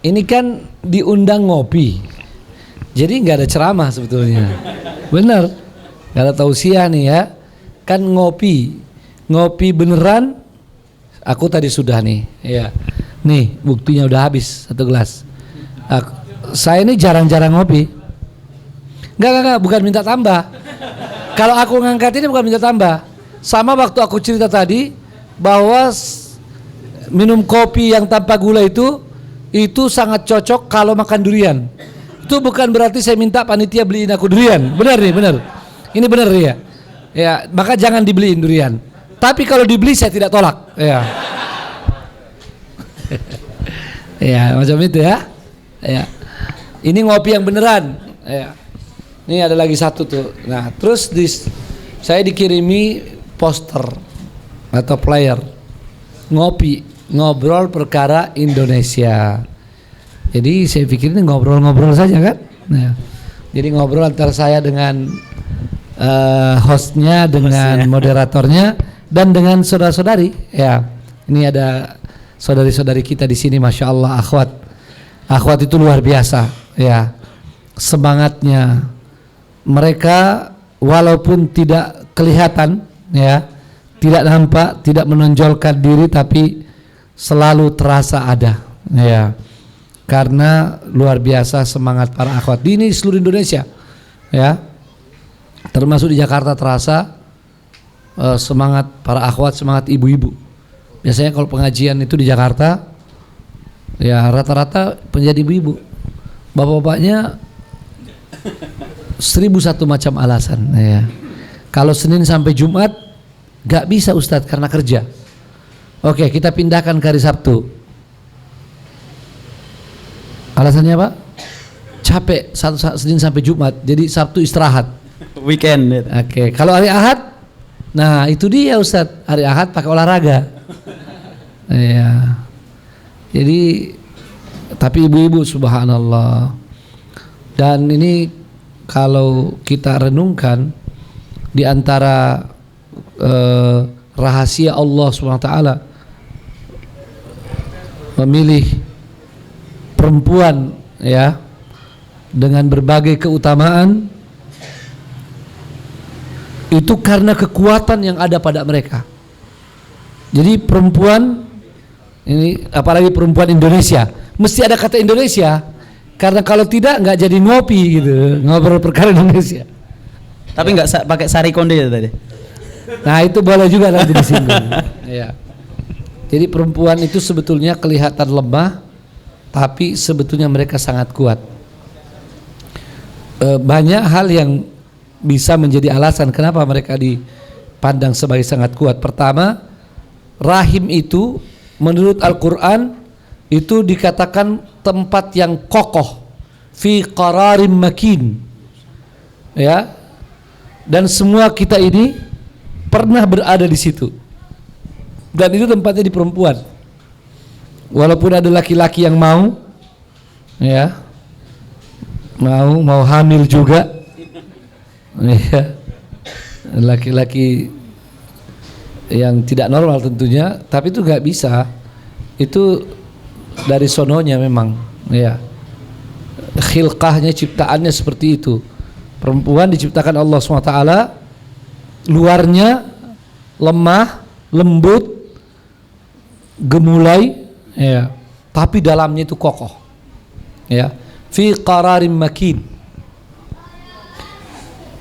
ini kan diundang ngopi, jadi nggak ada ceramah sebetulnya. Bener, nggak ada tausiah nih ya. Kan ngopi beneran. Aku tadi sudah nih, ya. Nih buktinya udah habis 1 gelas. Saya ini jarang-jarang ngopi. Enggak, bukan minta tambah. Kalau aku ngangkat ini bukan minta tambah. Sama waktu aku cerita tadi bahwa minum kopi yang tanpa gula itu sangat cocok kalau makan durian. Itu bukan berarti saya minta panitia beliin aku durian. Benar nih, benar. Ini benar ya. Ya, maka jangan dibeliin durian. Tapi kalau dibeli saya tidak tolak. Ya. Ya, macam itu ya. Ya. Ini ngopi yang beneran. Ya. Ini ada lagi satu tuh. Nah, terus saya dikirimi poster atau flyer ngopi, ngobrol perkara Indonesia. Jadi saya pikir ini ngobrol-ngobrol saja kan. Nah, jadi ngobrol antara saya dengan hostnya, dengan moderatornya, dan dengan saudara-saudari. Ya, ini ada saudari-saudari kita di sini, masya Allah, akhwat itu luar biasa. Ya, semangatnya. Mereka walaupun tidak kelihatan, ya, tidak nampak, tidak menonjolkan diri, tapi selalu terasa ada, ya, karena luar biasa semangat para akhwat ini seluruh Indonesia, ya, termasuk di Jakarta terasa semangat para akhwat, semangat ibu-ibu. Biasanya kalau pengajian itu di Jakarta, ya rata-rata penjadi ibu-ibu, bapak-bapaknya 1001 macam alasan, ya. Kalau Senin sampai Jumat gak bisa Ustadz karena kerja. Oke, kita pindahkan ke hari Sabtu. Alasannya apa? Capek Senin sampai Jumat, jadi Sabtu istirahat. Weekend. Oke, kalau hari Ahad, nah itu dia Ustadz, hari Ahad pakai olahraga. Iya. Jadi, tapi ibu-ibu subhanallah. Dan ini kalau kita renungkan di antara rahasia Allah SWT memilih perempuan, ya, dengan berbagai keutamaan itu karena kekuatan yang ada pada mereka. Jadi perempuan ini, apalagi perempuan Indonesia, mesti ada kata Indonesia. Karena kalau tidak nggak jadi ngopi gitu, ngobrol perkara Indonesia. Tapi nggak pakai sari konde ya tadi. Nah itu boleh juga nanti di sini. Ya. Jadi perempuan itu sebetulnya kelihatan lemah, tapi sebetulnya mereka sangat kuat. Banyak hal yang bisa menjadi alasan kenapa mereka dipandang sebagai sangat kuat. Pertama, rahim itu menurut Al-Quran itu dikatakan tempat yang kokoh, fi qararim makin, ya, dan semua kita ini pernah berada di situ, dan itu tempatnya di perempuan. Walaupun ada laki-laki yang mau, ya, mau hamil juga, ya, laki-laki yang tidak normal tentunya, tapi itu nggak bisa, itu dari sononya memang, ya, khilqahnya, ciptaannya seperti itu. Perempuan diciptakan Allah SWT, luarnya lemah, lembut, gemulai, ya, tapi dalamnya itu kokoh, ya, fi qararim makin.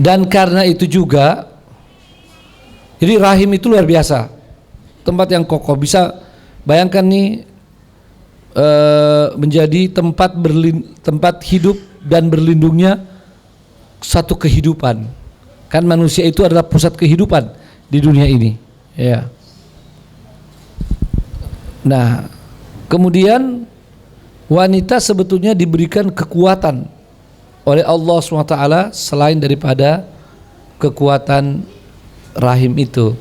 Dan karena itu juga, jadi rahim itu luar biasa, tempat yang kokoh. Bisa bayangkan nih, menjadi tempat hidup dan berlindungnya satu kehidupan. Kan manusia itu adalah pusat kehidupan di dunia ini, ya. Nah, kemudian wanita sebetulnya diberikan kekuatan oleh Allah SWT selain daripada kekuatan rahim itu,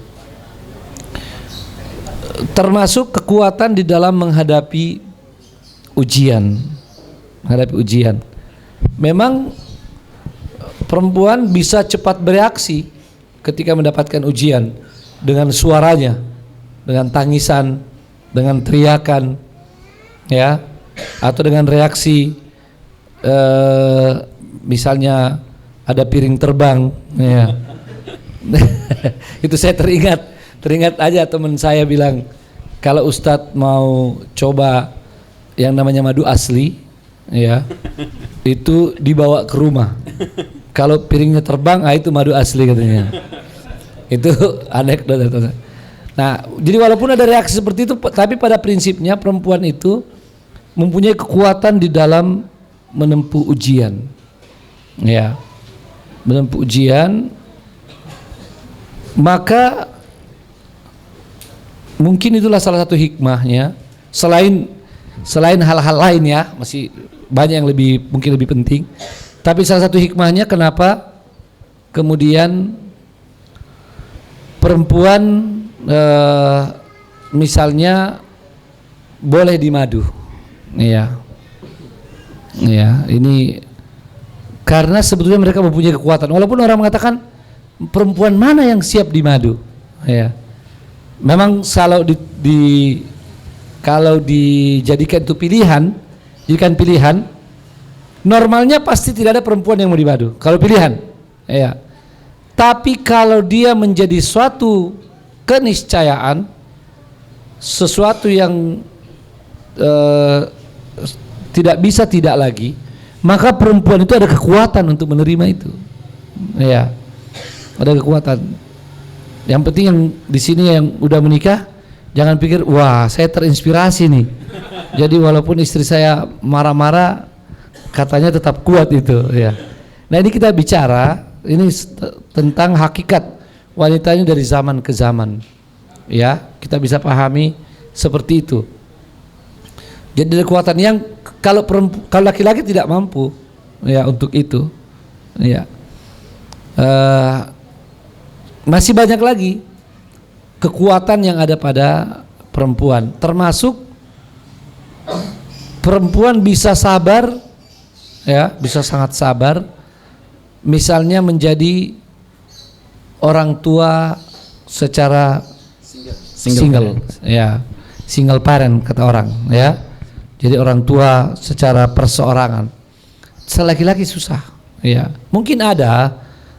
termasuk kekuatan di dalam menghadapi ujian. Memang perempuan bisa cepat bereaksi ketika mendapatkan ujian, dengan suaranya, dengan tangisan, dengan teriakan, ya, atau dengan reaksi misalnya ada piring terbang, ya. Itu saya teringat aja teman saya bilang, kalau Ustadz mau coba yang namanya madu asli, ya, itu dibawa ke rumah. Kalau piringnya terbang, itu madu asli katanya. Itu anekdot. Nah, jadi walaupun ada reaksi seperti itu, tapi pada prinsipnya perempuan itu mempunyai kekuatan di dalam menempuh ujian, ya, menempuh ujian. Maka mungkin itulah salah satu hikmahnya. Selain hal-hal lain, ya, masih banyak yang mungkin lebih penting. Tapi salah satu hikmahnya kenapa kemudian perempuan misalnya boleh dimadu, ya, ini karena sebetulnya mereka mempunyai kekuatan. Walaupun orang mengatakan perempuan mana yang siap dimadu, ya, memang kalau dijadikan itu jadikan pilihan, normalnya pasti tidak ada perempuan yang mau dimadu kalau pilihan, ya. Tapi kalau dia menjadi suatu keniscayaan, sesuatu yang tidak bisa tidak lagi, maka perempuan itu ada kekuatan untuk menerima itu, ya, ada kekuatan. Yang penting yang di sini yang udah menikah, jangan pikir wah saya terinspirasi nih, jadi walaupun istri saya marah-marah katanya tetap kuat itu, ya. Nah, ini kita bicara ini tentang hakikat wanita ini dari zaman ke zaman, ya, kita bisa pahami seperti itu. Jadi ada kekuatan yang kalau laki-laki tidak mampu, ya, untuk itu, ya. Masih banyak lagi kekuatan yang ada pada perempuan, termasuk perempuan bisa sabar, ya, bisa sangat sabar. Misalnya menjadi orang tua secara single, ya, single parent kata orang, ya. Jadi orang tua secara perseorangan. Laki-laki susah, ya. Mungkin ada,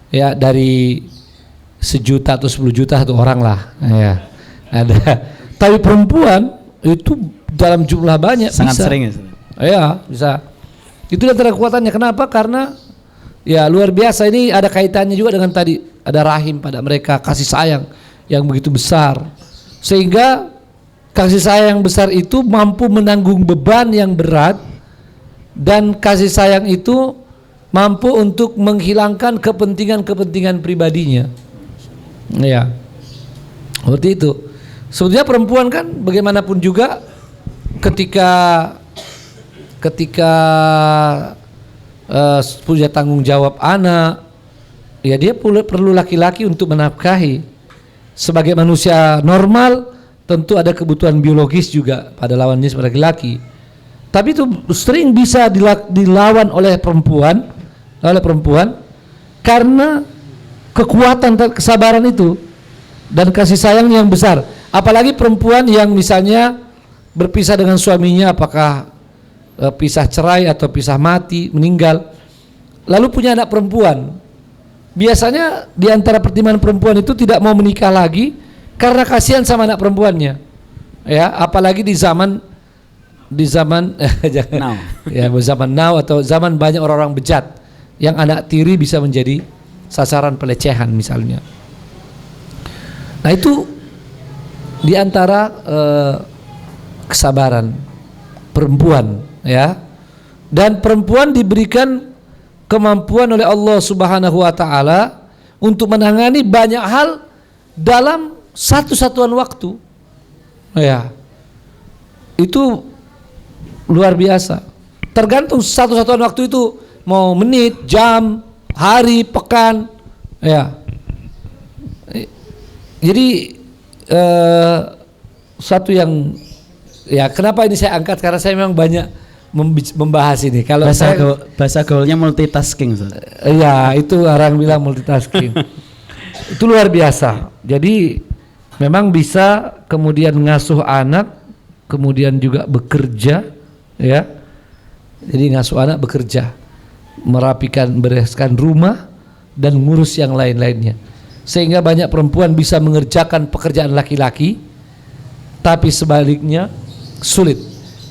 ya, dari 1 juta atau 10 juta satu orang lah, ya, ada. Tapi perempuan itu dalam jumlah banyak sangat bisa. sering, ya, bisa. Itu antara kekuatannya. Kenapa? Karena ya luar biasa. Ini ada kaitannya juga dengan tadi, ada rahim pada mereka, kasih sayang yang begitu besar, sehingga kasih sayang besar itu mampu menanggung beban yang berat, dan kasih sayang itu mampu untuk menghilangkan kepentingan pribadinya, ya, seperti itu. Sebetulnya perempuan kan bagaimanapun juga ketika punya tanggung jawab anak, ya, dia perlu laki-laki untuk menafkahi. Sebagai manusia normal tentu ada kebutuhan biologis juga pada lawan jenis laki-laki, tapi itu sering bisa dilawan oleh perempuan karena kekuatan kesabaran itu dan kasih sayang yang besar. Apalagi perempuan yang misalnya berpisah dengan suaminya, apakah pisah cerai atau pisah mati, meninggal, lalu punya anak perempuan. Biasanya di antara pertimbangan perempuan itu tidak mau menikah lagi karena kasihan sama anak perempuannya, ya. Apalagi di zaman now. Ya, zaman now atau zaman banyak orang-orang bejat yang anak tiri bisa menjadi sasaran pelecehan misalnya. Nah, itu di antara kesabaran perempuan, ya. Dan perempuan diberikan kemampuan oleh Allah Subhanahu wa taala untuk menangani banyak hal dalam satu satuan waktu, ya. Itu luar biasa. Tergantung satu satuan waktu itu mau menit, jam, hari, pekan, ya. Jadi satu yang, ya, kenapa ini saya angkat karena saya memang banyak membahas ini. Kalau bahasa gaulnya multitasking, ya, itu orang bilang multitasking. Itu luar biasa. Jadi memang bisa kemudian ngasuh anak, kemudian juga bekerja, ya, Jadi ngasuh anak bekerja, merapikan, bereskan rumah dan ngurus yang lain-lainnya. Sehingga banyak perempuan bisa mengerjakan pekerjaan laki-laki, tapi sebaliknya sulit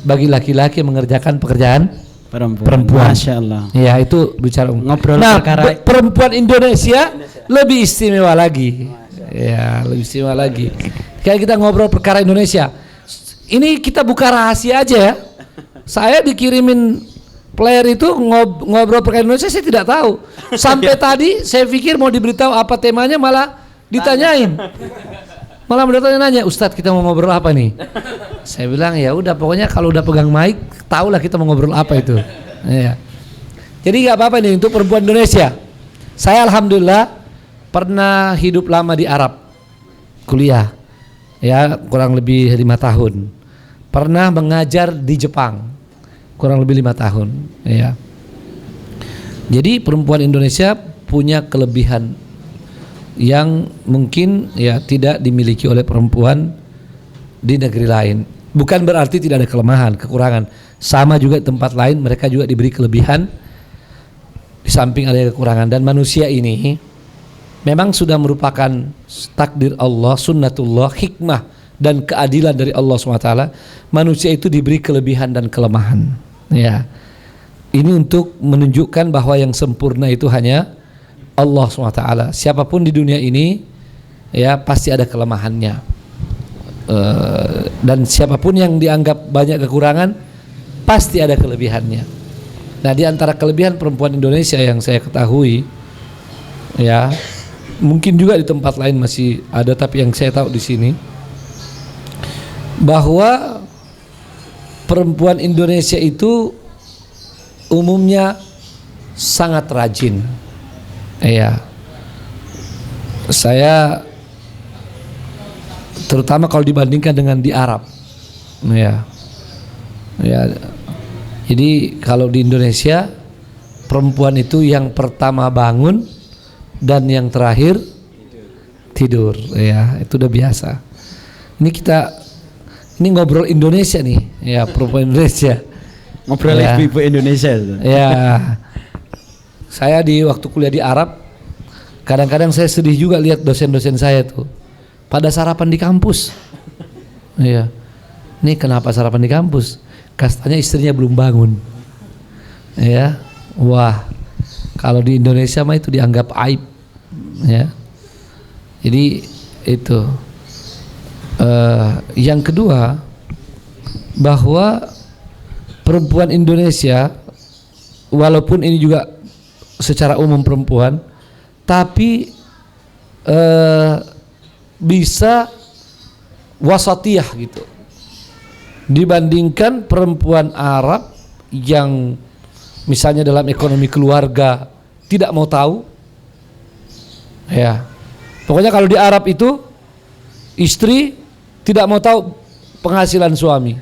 bagi laki-laki mengerjakan pekerjaan perempuan. Masya Allah. Ya, itu bicara Ngobrol nah, perkara perempuan Indonesia lebih istimewa lagi. Ya, lebih istimewa lagi. Kayak kita ngobrol perkara Indonesia. Ini kita buka rahasia aja ya. Saya dikirimin player itu ngobrol perkara Indonesia, saya tidak tahu. Sampai tadi saya pikir mau diberitahu apa temanya, malah ditanyain. Malah nanya, Ustadz kita mau ngobrol apa nih? Saya bilang ya udah, pokoknya kalau udah pegang mic, tahulah kita mau ngobrol apa itu. Ya. Jadi nggak apa-apa nih untuk perempuan Indonesia. Saya alhamdulillah pernah hidup lama di Arab, kuliah, ya kurang lebih 5 tahun. Pernah mengajar di Jepang, kurang lebih 5 tahun. Ya. Jadi perempuan Indonesia punya kelebihan yang mungkin ya tidak dimiliki oleh perempuan di negeri lain. Bukan berarti tidak ada kelemahan, kekurangan. Sama juga di tempat lain mereka juga diberi kelebihan di samping ada kekurangan. Dan manusia ini memang sudah merupakan takdir Allah, sunnatullah, hikmah dan keadilan dari Allah SWT. Manusia itu diberi kelebihan dan kelemahan. Ya, ini untuk menunjukkan bahwa yang sempurna itu hanya Allah SWT. Siapapun di dunia ini ya pasti ada kelemahannya, dan siapapun yang dianggap banyak kekurangan pasti ada kelebihannya. Nah, di antara kelebihan perempuan Indonesia yang saya ketahui, ya mungkin juga di tempat lain masih ada, tapi yang saya tahu di sini bahwa perempuan Indonesia itu umumnya sangat rajin. Iya, saya terutama kalau dibandingkan dengan di Arab, ya, jadi kalau di Indonesia perempuan itu yang pertama bangun dan yang terakhir tidur, ya itu udah biasa. Ini ngobrol Indonesia nih, ya perempuan Indonesia, ngobrol ya. ibu-ibu Indonesia. Ya. Saya di waktu kuliah di Arab, kadang-kadang saya sedih juga lihat dosen-dosen saya tuh pada sarapan di kampus. Iya. Ini kenapa sarapan di kampus? Katanya istrinya belum bangun. Ya. Wah. Kalau di Indonesia mah itu dianggap aib. Ya. Jadi itu. Yang kedua, bahwa perempuan Indonesia walaupun ini juga secara umum perempuan, tapi bisa wasatiyah gitu dibandingkan perempuan Arab yang misalnya dalam ekonomi keluarga tidak mau tahu. Ya, pokoknya kalau di Arab itu istri tidak mau tahu penghasilan suami,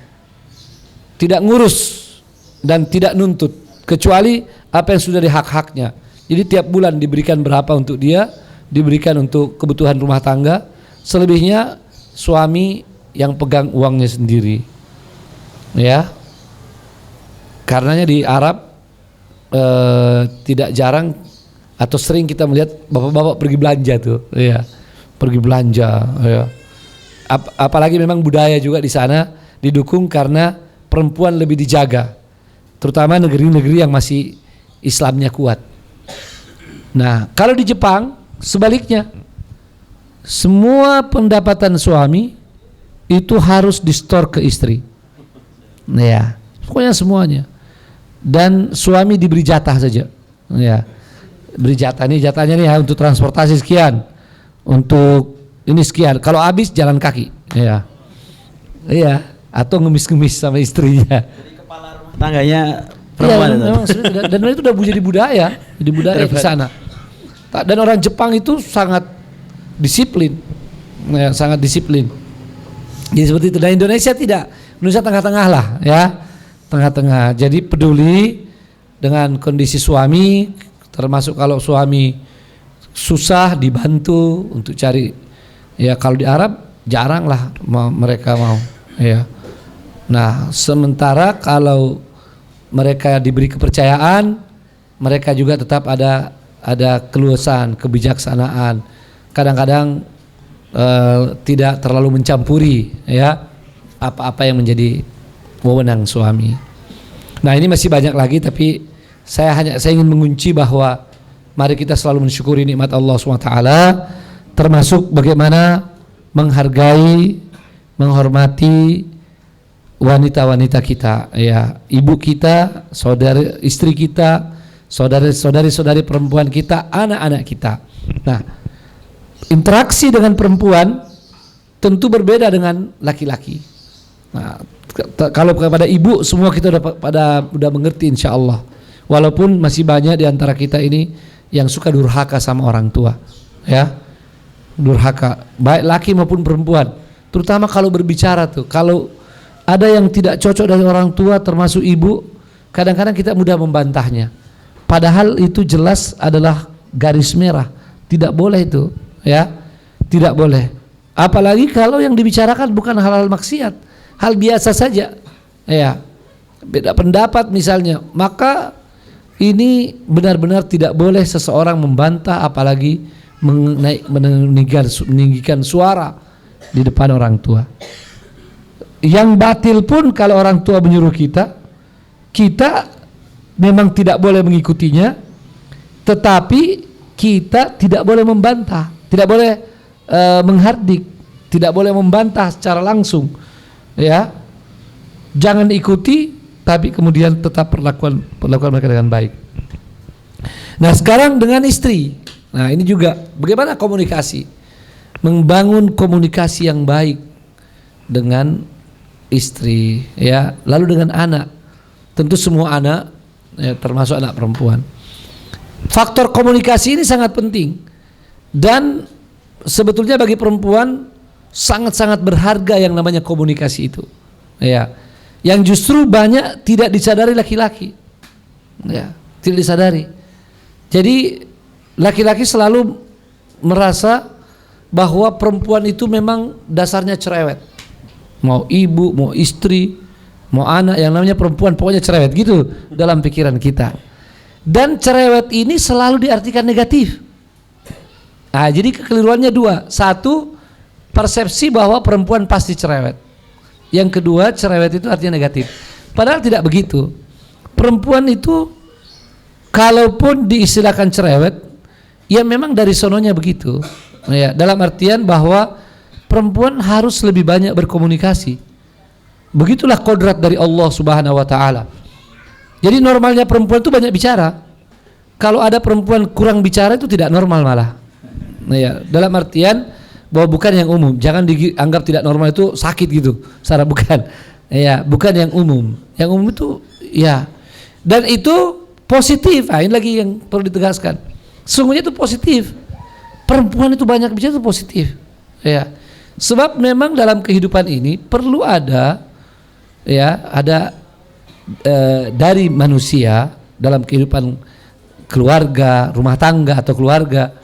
tidak ngurus dan tidak nuntut kecuali apa yang sudah hak-haknya. Jadi tiap bulan diberikan berapa untuk dia, diberikan untuk kebutuhan rumah tangga, selebihnya suami yang pegang uangnya sendiri. Ya, karenanya di Arab tidak jarang atau sering kita melihat bapak-bapak pergi belanja tuh, ya, pergi belanja. Ya. Apalagi memang budaya juga di sana didukung karena perempuan lebih dijaga, terutama negeri-negeri yang masih Islamnya kuat. Nah, kalau di Jepang sebaliknya, semua pendapatan suami itu harus di-store ke istri. Ya, pokoknya semuanya. Dan suami diberi jatah saja. Ya, beri jatah nih, jatahnya nih ya, untuk transportasi sekian, untuk ini sekian. Kalau habis jalan kaki. Ya, iya, atau ngemis-ngemis sama istrinya. Jadi kepala rumah tangganya perempuan. Ya, memang dan itu udah jadi budaya di sana. Dan orang Jepang itu sangat disiplin, ya, sangat disiplin. Jadi seperti itu. Dan Indonesia tidak, Indonesia tengah-tengah lah, ya, tengah-tengah. Jadi peduli dengan kondisi suami, termasuk kalau suami susah dibantu untuk cari. Ya kalau di Arab jarang lah mereka mau. Ya. Nah sementara kalau mereka diberi kepercayaan, mereka juga tetap ada keluasan, kebijaksanaan. Kadang-kadang tidak terlalu mencampuri ya apa-apa yang menjadi wewenang suami. Nah, ini masih banyak lagi, tapi saya ingin mengunci bahwa mari kita selalu mensyukuri nikmat Allah SWT, termasuk bagaimana menghargai, menghormati wanita-wanita kita, ya, ibu kita, saudari istri kita, saudari perempuan kita, anak-anak kita. Nah, interaksi dengan perempuan tentu berbeda dengan laki-laki. Nah, kalau kepada ibu semua kita udah mengerti insyaallah. Walaupun masih banyak di antara kita ini yang suka durhaka sama orang tua, ya, durhaka, baik laki maupun perempuan. Terutama kalau berbicara tuh, kalau ada yang tidak cocok dari orang tua termasuk ibu, kadang-kadang kita mudah membantahnya. Padahal itu jelas adalah garis merah, tidak boleh itu, ya, tidak boleh. Apalagi kalau yang dibicarakan bukan hal-hal maksiat, hal biasa saja, ya, beda pendapat misalnya, maka ini benar-benar tidak boleh seseorang membantah, apalagi meninggikan suara di depan orang tua. Yang batil pun kalau orang tua menyuruh kita memang tidak boleh mengikutinya, tetapi kita tidak boleh membantah, tidak boleh menghardik, tidak boleh membantah secara langsung, ya. Jangan ikuti, tapi kemudian tetap perlakuan mereka dengan baik. Nah, sekarang dengan istri. Nah, ini juga bagaimana komunikasi, membangun komunikasi yang baik dengan istri, ya, lalu dengan anak. Tentu semua anak, ya, termasuk anak perempuan. Faktor komunikasi ini sangat penting, dan sebetulnya bagi perempuan sangat-sangat berharga yang namanya komunikasi itu, ya, yang justru banyak tidak disadari laki-laki, ya, tidak disadari. Jadi laki-laki selalu merasa bahwa perempuan itu memang dasarnya cerewet, mau ibu, mau istri, mau anak, yang namanya perempuan pokoknya cerewet gitu dalam pikiran kita. Dan cerewet ini selalu diartikan negatif. Nah, jadi kekeliruannya dua. Satu, persepsi bahwa perempuan pasti cerewet. Yang kedua, cerewet itu artinya negatif. Padahal tidak begitu. Perempuan itu kalaupun diistilahkan cerewet, ya memang dari sononya begitu. Ya, dalam artian bahwa perempuan harus lebih banyak berkomunikasi. Begitulah kodrat dari Allah Subhanahu wa taala. Jadi normalnya perempuan itu banyak bicara. Kalau ada perempuan kurang bicara itu tidak normal malah. Nah, ya, dalam artian bahwa bukan yang umum. Jangan dianggap tidak normal itu sakit gitu. Secara bukan. Ya, bukan yang umum. Yang umum itu ya. Dan itu positif. Nah, ini lagi yang perlu ditegaskan. Sungguhnya itu positif. Perempuan itu banyak bicara itu positif. Ya. Sebab memang dalam kehidupan ini perlu ada, ya, dari manusia dalam kehidupan keluarga, rumah tangga atau keluarga,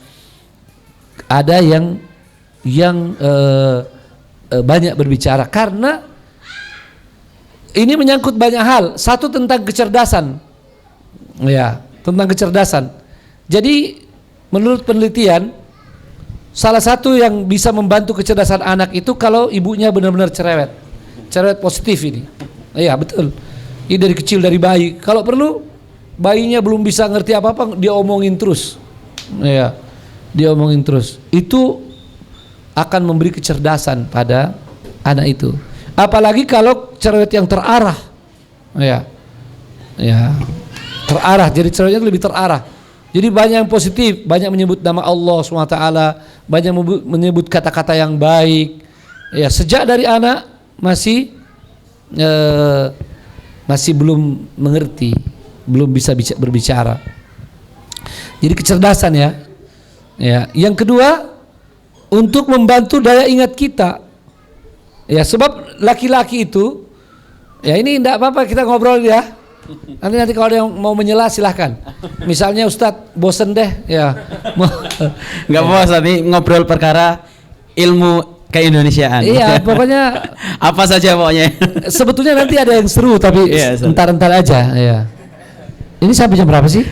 ada yang banyak berbicara karena ini menyangkut banyak hal. Satu tentang kecerdasan, ya, tentang kecerdasan. Jadi menurut penelitian, salah satu yang bisa membantu kecerdasan anak itu kalau ibunya benar-benar cerewet positif ini. Iya, betul. Ini dari kecil, dari bayi. Kalau perlu bayinya belum bisa ngerti apa-apa, dia omongin terus. Iya, dia omongin terus. Itu akan memberi kecerdasan pada anak itu. Apalagi kalau cerewet yang terarah. Iya. Ya. Terarah, jadi cerewetnya lebih terarah. Jadi banyak yang positif, banyak menyebut nama Allah SWT, banyak menyebut kata-kata yang baik. Ya, sejak dari anak masih belum mengerti, belum bisa berbicara. Jadi kecerdasan, ya. Ya, yang kedua untuk membantu daya ingat kita. Ya, sebab laki-laki itu, ya, ini enggak apa-apa kita ngobrol ya. Nanti kalau ada yang mau menyela silahkan. Misalnya Ustadz bosen deh, ya. Enggak apa-apa, tapi ngobrol perkara ilmu keindonesiaan. Iya, pokoknya apa saja pokoknya. sebetulnya nanti ada yang seru tapi Iya, Ustaz. entar-entar aja. Ya. Ini sampai jam berapa sih?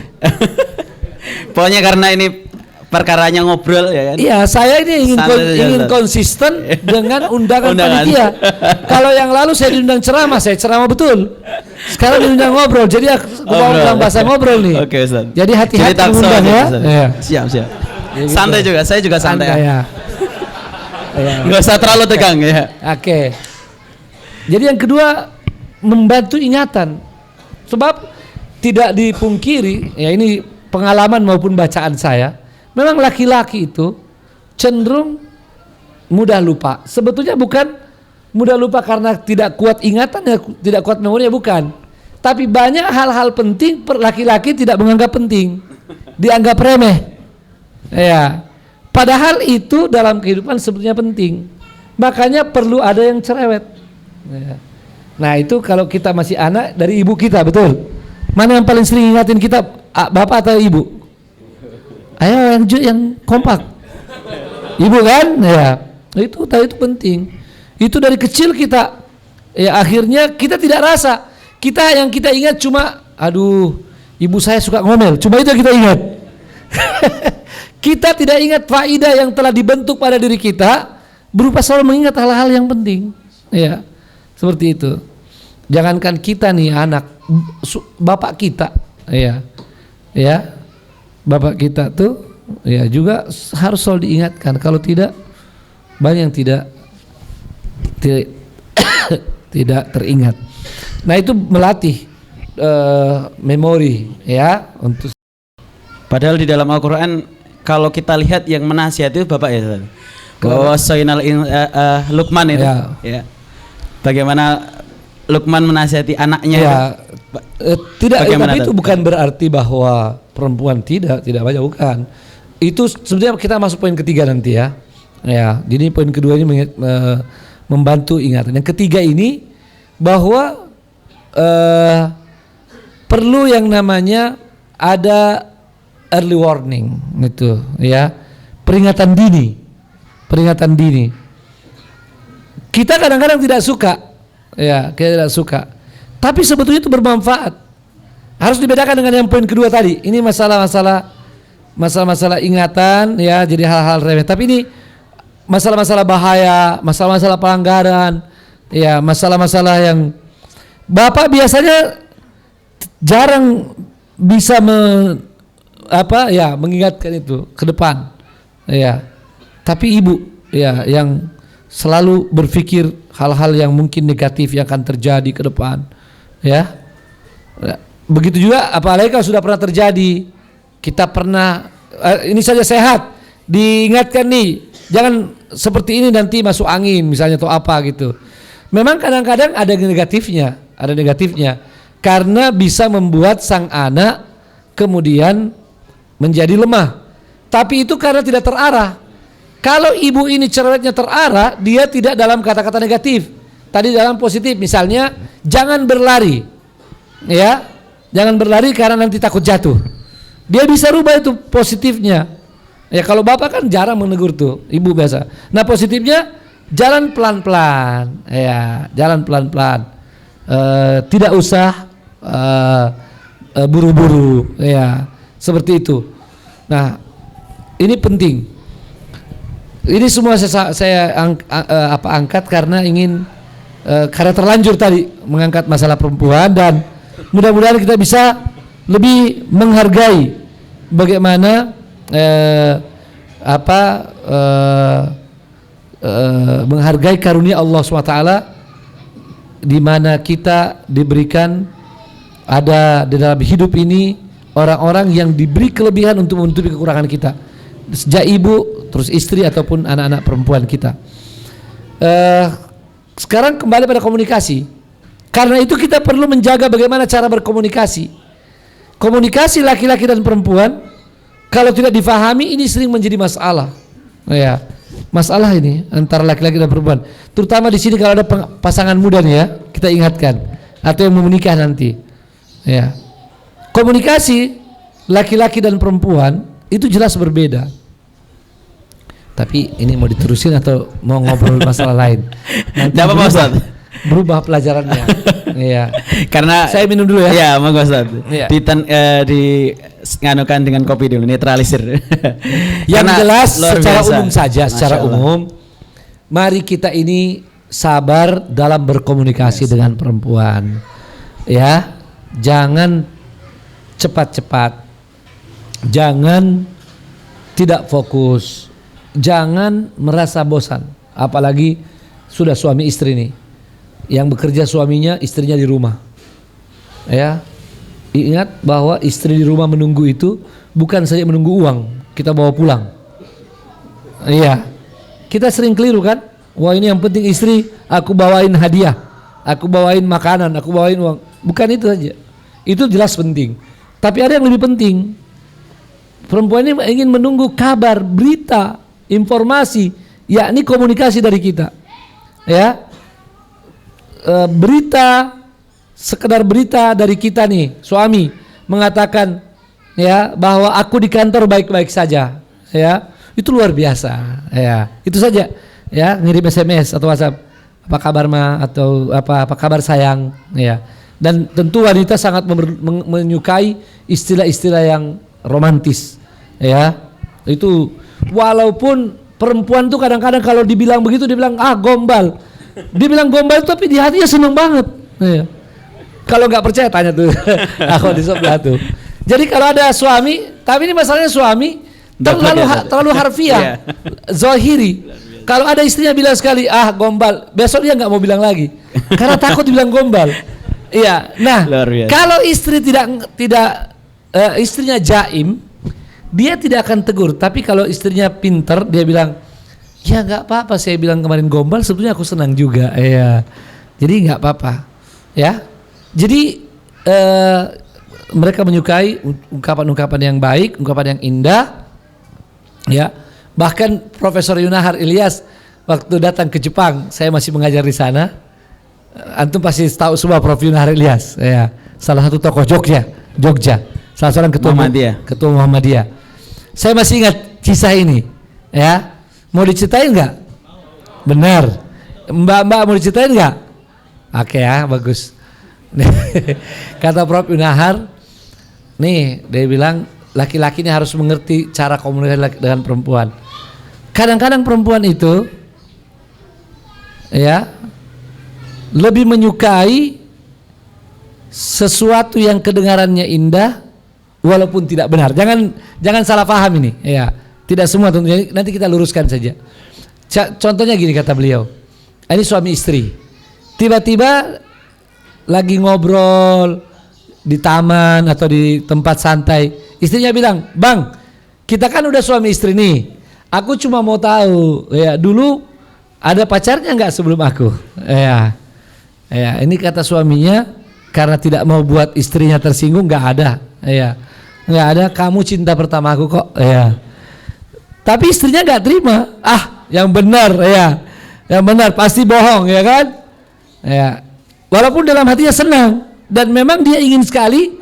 Pokoknya karena ini perkaranya ngobrol ya kan. Iya, saya ini Santai saja, ingin Ustaz. konsisten dengan undangan Undangan. panitia. Kalau yang lalu saya diundang ceramah, saya ceramah betul. Sekarang diundang ngobrol, jadi aku mau Ngobrol. dalam bahasa ngobrol nih. Oke, Ustaz. Jadi hati-hati talk show diundang aja, ya. Ustaz. Iya. Siap. Ya, gitu. Santai juga, saya juga santai. ya. Iya. Enggak usah terlalu tegang ya. Oke. Jadi yang kedua membantu ingatan. Sebab tidak dipungkiri, ya ini pengalaman maupun bacaan saya, memang laki-laki itu cenderung mudah lupa. Sebetulnya bukan mudah lupa karena tidak kuat ingatan ya, tidak kuat memorinya, bukan. Tapi banyak hal-hal penting laki-laki tidak menganggap penting, dianggap remeh. Ya. Padahal itu dalam kehidupan sebetulnya penting. Makanya perlu ada yang cerewet. Ya. Nah itu kalau kita masih anak dari ibu kita, betul. Mana yang paling sering ingatin kita, bapak atau ibu? Ayo yang kompak. Ibu kan? Ya. Itu penting. Itu dari kecil kita. Ya akhirnya kita tidak rasa. Yang kita ingat cuma, aduh, ibu saya suka ngomel. Cuma itu yang kita ingat. Kita tidak ingat faedah yang telah dibentuk pada diri kita berupa selalu mengingat hal-hal yang penting. Ya, seperti itu. Jangankan kita nih anak, bapak kita, ya, bapak kita tuh, ya juga harus selalu diingatkan. Kalau tidak, banyak yang tidak teringat. Nah itu melatih memori, ya, untuk. Padahal di dalam Al-Qur'an kalau kita lihat yang menasihati itu bapak ya, Ustaz. Bahwa Soinal Luqman itu, ya. Bagaimana Luqman menasihati anaknya? Ya, tidak, bagaimana tapi itu bukan berarti bahwa perempuan tidak banyak, bukan. Itu sebenarnya kita masuk poin ketiga nanti ya. Ya, jadi poin kedua ini membantu ingatan. Yang ketiga ini bahwa perlu yang namanya ada early warning gitu ya, peringatan dini. Kita kadang-kadang tidak suka, ya, kita tidak suka. Tapi sebetulnya itu bermanfaat. Harus dibedakan dengan yang poin kedua tadi. Ini masalah ingatan, ya, jadi hal-hal remeh. Tapi ini masalah-masalah bahaya, masalah-masalah pelanggaran, ya, masalah-masalah yang bapak biasanya jarang bisa mengingatkan itu ke depan, ya. Tapi ibu, ya, yang selalu berpikir hal-hal yang mungkin negatif yang akan terjadi ke depan, ya. Begitu juga apalagi kalau sudah pernah terjadi, kita pernah ini saja sehat, diingatkan nih, jangan seperti ini nanti masuk angin misalnya atau apa gitu. Memang kadang-kadang ada negatifnya karena bisa membuat sang anak kemudian menjadi lemah. Tapi itu karena tidak terarah. Kalau ibu ini cerewetnya terarah, dia tidak dalam kata-kata negatif. Tadi dalam positif, misalnya jangan berlari. Ya, jangan berlari karena nanti takut jatuh. Dia bisa rubah itu positifnya. Ya kalau bapak kan jarang menegur tuh, ibu biasa. Nah positifnya jalan pelan-pelan, ya, jalan pelan-pelan. Tidak usah buru-buru, ya. Seperti itu. Nah, ini penting. Ini semua saya angkat karena ingin karena terlanjur tadi mengangkat masalah perempuan, dan mudah-mudahan kita bisa lebih menghargai bagaimana menghargai karunia Allah SWT, di mana kita diberikan ada di dalam hidup ini orang-orang yang diberi kelebihan untuk menutupi kekurangan kita, sejak ibu, terus istri ataupun anak-anak perempuan kita. Sekarang kembali pada komunikasi. Karena itu kita perlu menjaga bagaimana cara berkomunikasi. Komunikasi laki-laki dan perempuan kalau tidak difahami ini sering menjadi masalah. Ya, masalah ini antara laki-laki dan perempuan. Terutama di sini kalau ada pasangan muda nih ya, kita ingatkan, atau yang mau menikah nanti. Ya. Komunikasi laki-laki dan perempuan itu jelas berbeda. Tapi ini mau diterusin atau mau ngobrol masalah lain? Nanti Tidak apa-apa Ustaz. Berubah pelajarannya. Iya. Karena saya minum dulu ya. Iya, monggo Ustaz. Iya. Di nganukan dengan kopi dulu, netralisir. Yang jelas secara biasa. umum saja, secara umum, mari kita ini sabar dalam berkomunikasi dengan perempuan. Ya, jangan cepat-cepat. Jangan tidak fokus. Jangan merasa bosan, apalagi sudah suami istri nih, yang bekerja suaminya, istrinya di rumah. Ya, ingat bahwa istri di rumah menunggu itu bukan saja menunggu uang, kita bawa pulang. Iya, kita sering keliru kan? Wah ini yang penting istri, aku bawain hadiah, aku bawain makanan, aku bawain uang. Bukan itu saja, itu jelas penting. Tapi ada yang lebih penting. Perempuan ini ingin menunggu kabar, berita, informasi, yakni komunikasi dari kita. Ya, berita, sekedar berita dari kita nih, suami mengatakan ya bahwa aku di kantor baik-baik saja, ya itu luar biasa, ya itu saja, ya ngirim SMS atau WhatsApp, apa kabar ma atau apa kabar sayang, ya. Dan tentu wanita sangat menyukai istilah-istilah yang romantis, ya itu walaupun perempuan tuh kadang-kadang kalau dibilang begitu dibilang gombal. Dia bilang gombal tapi di hatinya seneng banget. Ya. Kalau nggak percaya tanya tuh aku di sebelah tuh. Jadi kalau ada suami, tapi ini masalahnya suami terlalu harfiah, zahiri. Kalau ada istrinya bilang sekali gombal, besok dia nggak mau bilang lagi karena takut dibilang gombal. Iya. Nah, kalau istri istrinya jaim, dia tidak akan tegur. Tapi kalau istrinya pinter, dia bilang, ya nggak apa-apa. Saya bilang kemarin gombal, sebetulnya aku senang juga. Ya, jadi nggak apa-apa. Ya, jadi mereka menyukai ungkapan-ungkapan yang baik, ungkapan yang indah. Ya, bahkan Profesor Yunahar Ilyas waktu datang ke Jepang, saya masih mengajar di sana. Antum pasti tahu semua Prof Yunahar Ilyas. Ya, salah satu tokoh Jogja. Salah seorang ketua Muhammadiyah. Saya masih ingat kisah ini, ya. Mau diceritain nggak? Benar. Mbak mau diceritain nggak? Oke ya, bagus. Kata Prof Yunahar, nih dia bilang laki-laki ini harus mengerti cara komunikasi dengan perempuan. Kadang-kadang perempuan itu, ya, lebih menyukai sesuatu yang kedengarannya indah walaupun tidak benar. Jangan salah paham ini, ya. Tidak semua tentunya, nanti kita luruskan saja. Contohnya gini kata beliau. Ini suami istri. Tiba-tiba lagi ngobrol di taman atau di tempat santai. Istrinya bilang, "Bang, kita kan udah suami istri nih. Aku cuma mau tahu, ya, dulu ada pacarnya enggak sebelum aku?" Ya. Ya, ini kata suaminya karena tidak mau buat istrinya tersinggung, enggak ada. Ya. Enggak ada, kamu cinta pertama aku kok. Ya. Tapi istrinya enggak terima. Yang benar, ya. Yang benar pasti bohong, ya kan? Ya. Walaupun dalam hatinya senang dan memang dia ingin sekali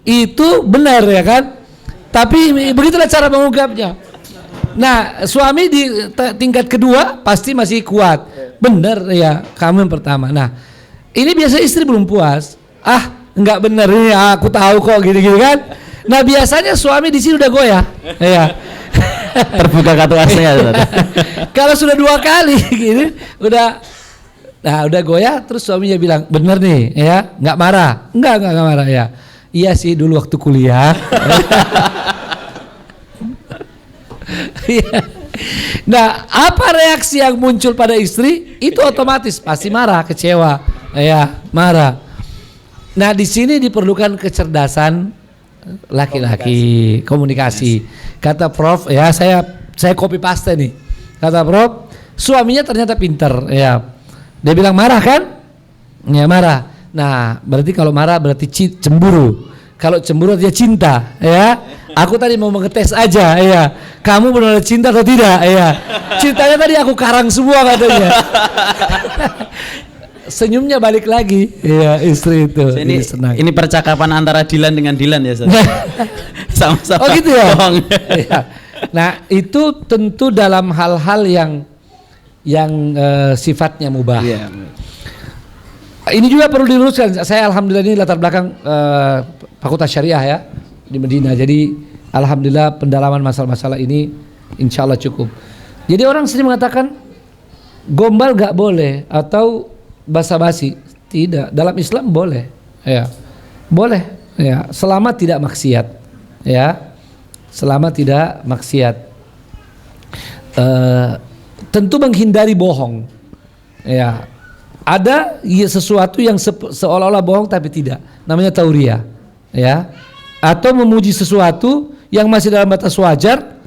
itu benar, ya kan? Tapi begitulah cara mengungkapnya. Nah, suami di tingkat kedua pasti masih kuat. Benar, ya, kamu yang pertama. Nah, ini biasa istri belum puas. Enggak benar ini, aku tahu kok gini-gini kan. Nah, biasanya suami di sini udah goyah. Ya. Terbuka kartu asnya. Kalau sudah 2 kali gini, udah goyah, terus suaminya bilang, "Bener nih, ya, nggak marah?" Enggak marah, ya. Iya sih dulu waktu kuliah. Nah, apa reaksi yang muncul pada istri? Itu otomatis pasti marah, kecewa, ya, marah. Nah, di sini diperlukan kecerdasan laki-laki, komunikasi. Kata Prof, ya saya copy paste nih. Kata Prof, suaminya ternyata pinter, ya. Dia bilang marah kan? Ya marah. Nah, berarti kalau marah berarti cemburu. Kalau cemburu dia cinta, ya. Aku tadi mau mengetes aja, ya. Kamu benar-benar cinta atau tidak, ya. Cintanya tadi aku karang semua katanya. Senyumnya balik lagi, ya, istri itu. Ini percakapan antara Dilan dengan Dilan ya, Ustaz. Sama-sama. Oh gitu ya. Ya. Nah, itu tentu dalam hal-hal yang sifatnya mubah. Iya. Ini juga perlu diluruskan. Saya alhamdulillah ini latar belakang Fakultas Syariah ya di Medina. Jadi alhamdulillah pendalaman masalah-masalah ini insya Allah cukup. Jadi orang sering mengatakan gombal gak boleh atau basa-basi. Tidak. Dalam Islam boleh. Ya, boleh. Ya, selama tidak maksiat. Ya, selama tidak maksiat. Tentu menghindari bohong. Ya. Ada sesuatu yang seolah-olah bohong tapi tidak, namanya tauriah, ya. Atau memuji sesuatu yang masih dalam batas wajar,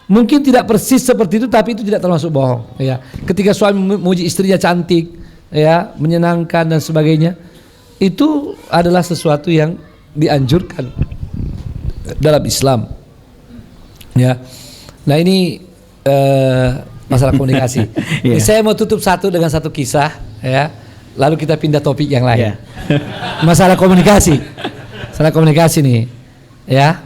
mungkin tidak persis seperti itu tapi itu tidak termasuk bohong, ya. Ketika suami memuji istrinya cantik, ya, menyenangkan dan sebagainya, itu adalah sesuatu yang dianjurkan dalam Islam, ya. Nah ini masalah komunikasi. Ini saya mau tutup dengan satu kisah, ya. Lalu kita pindah topik yang lain. Masalah komunikasi. Masalah komunikasi nih, ya.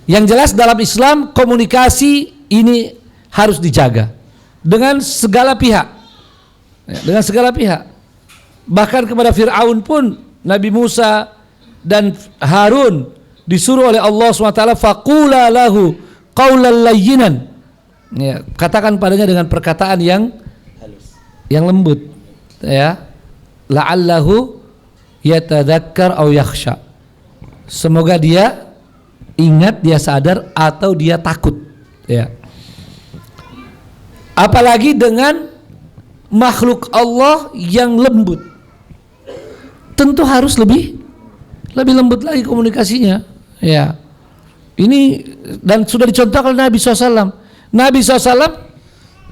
Yang jelas dalam Islam komunikasi ini harus dijaga dengan segala pihak. Ya, dengan segala pihak. Bahkan kepada Fir'aun pun Nabi Musa dan Harun disuruh oleh Allah SWT faqula lahu qawlan layyinan. Ya, katakan padanya dengan perkataan yang halus, yang lembut, ya. La'allahu yatadzakkar aw yakhsha. Semoga dia ingat, dia sadar atau dia takut, ya. Apalagi dengan makhluk Allah yang lembut. Tentu harus lebih lembut lagi komunikasinya, ya. Ini dan sudah dicontohkan oleh Nabi SAW. Nabi SAW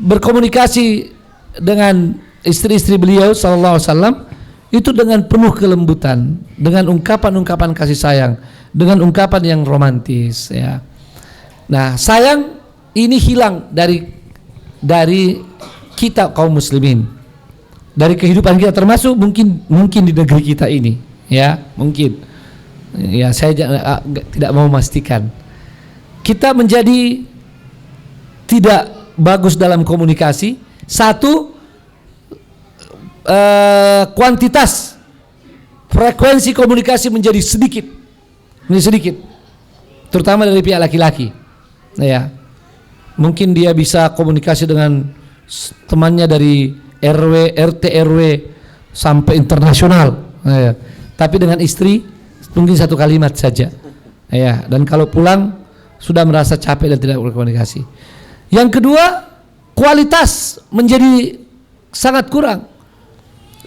berkomunikasi dengan istri-istri beliau SAW itu dengan penuh kelembutan, dengan ungkapan-ungkapan kasih sayang, dengan ungkapan yang romantis, ya. Nah, sayang ini hilang dari kita kaum muslimin, dari kehidupan kita, termasuk mungkin di negeri kita ini, ya, mungkin. Ya, saya tidak mau memastikan. Kita menjadi tidak bagus dalam komunikasi. Satu, kuantitas frekuensi komunikasi menjadi sedikit. Ini sedikit, terutama dari pihak laki-laki, ya. Mungkin dia bisa komunikasi dengan temannya dari RW, RT, RW sampai internasional, ya. Tapi dengan istri mungkin satu kalimat saja, ya. Dan kalau pulang sudah merasa capek dan tidak berkomunikasi. Yang kedua, kualitas menjadi sangat kurang.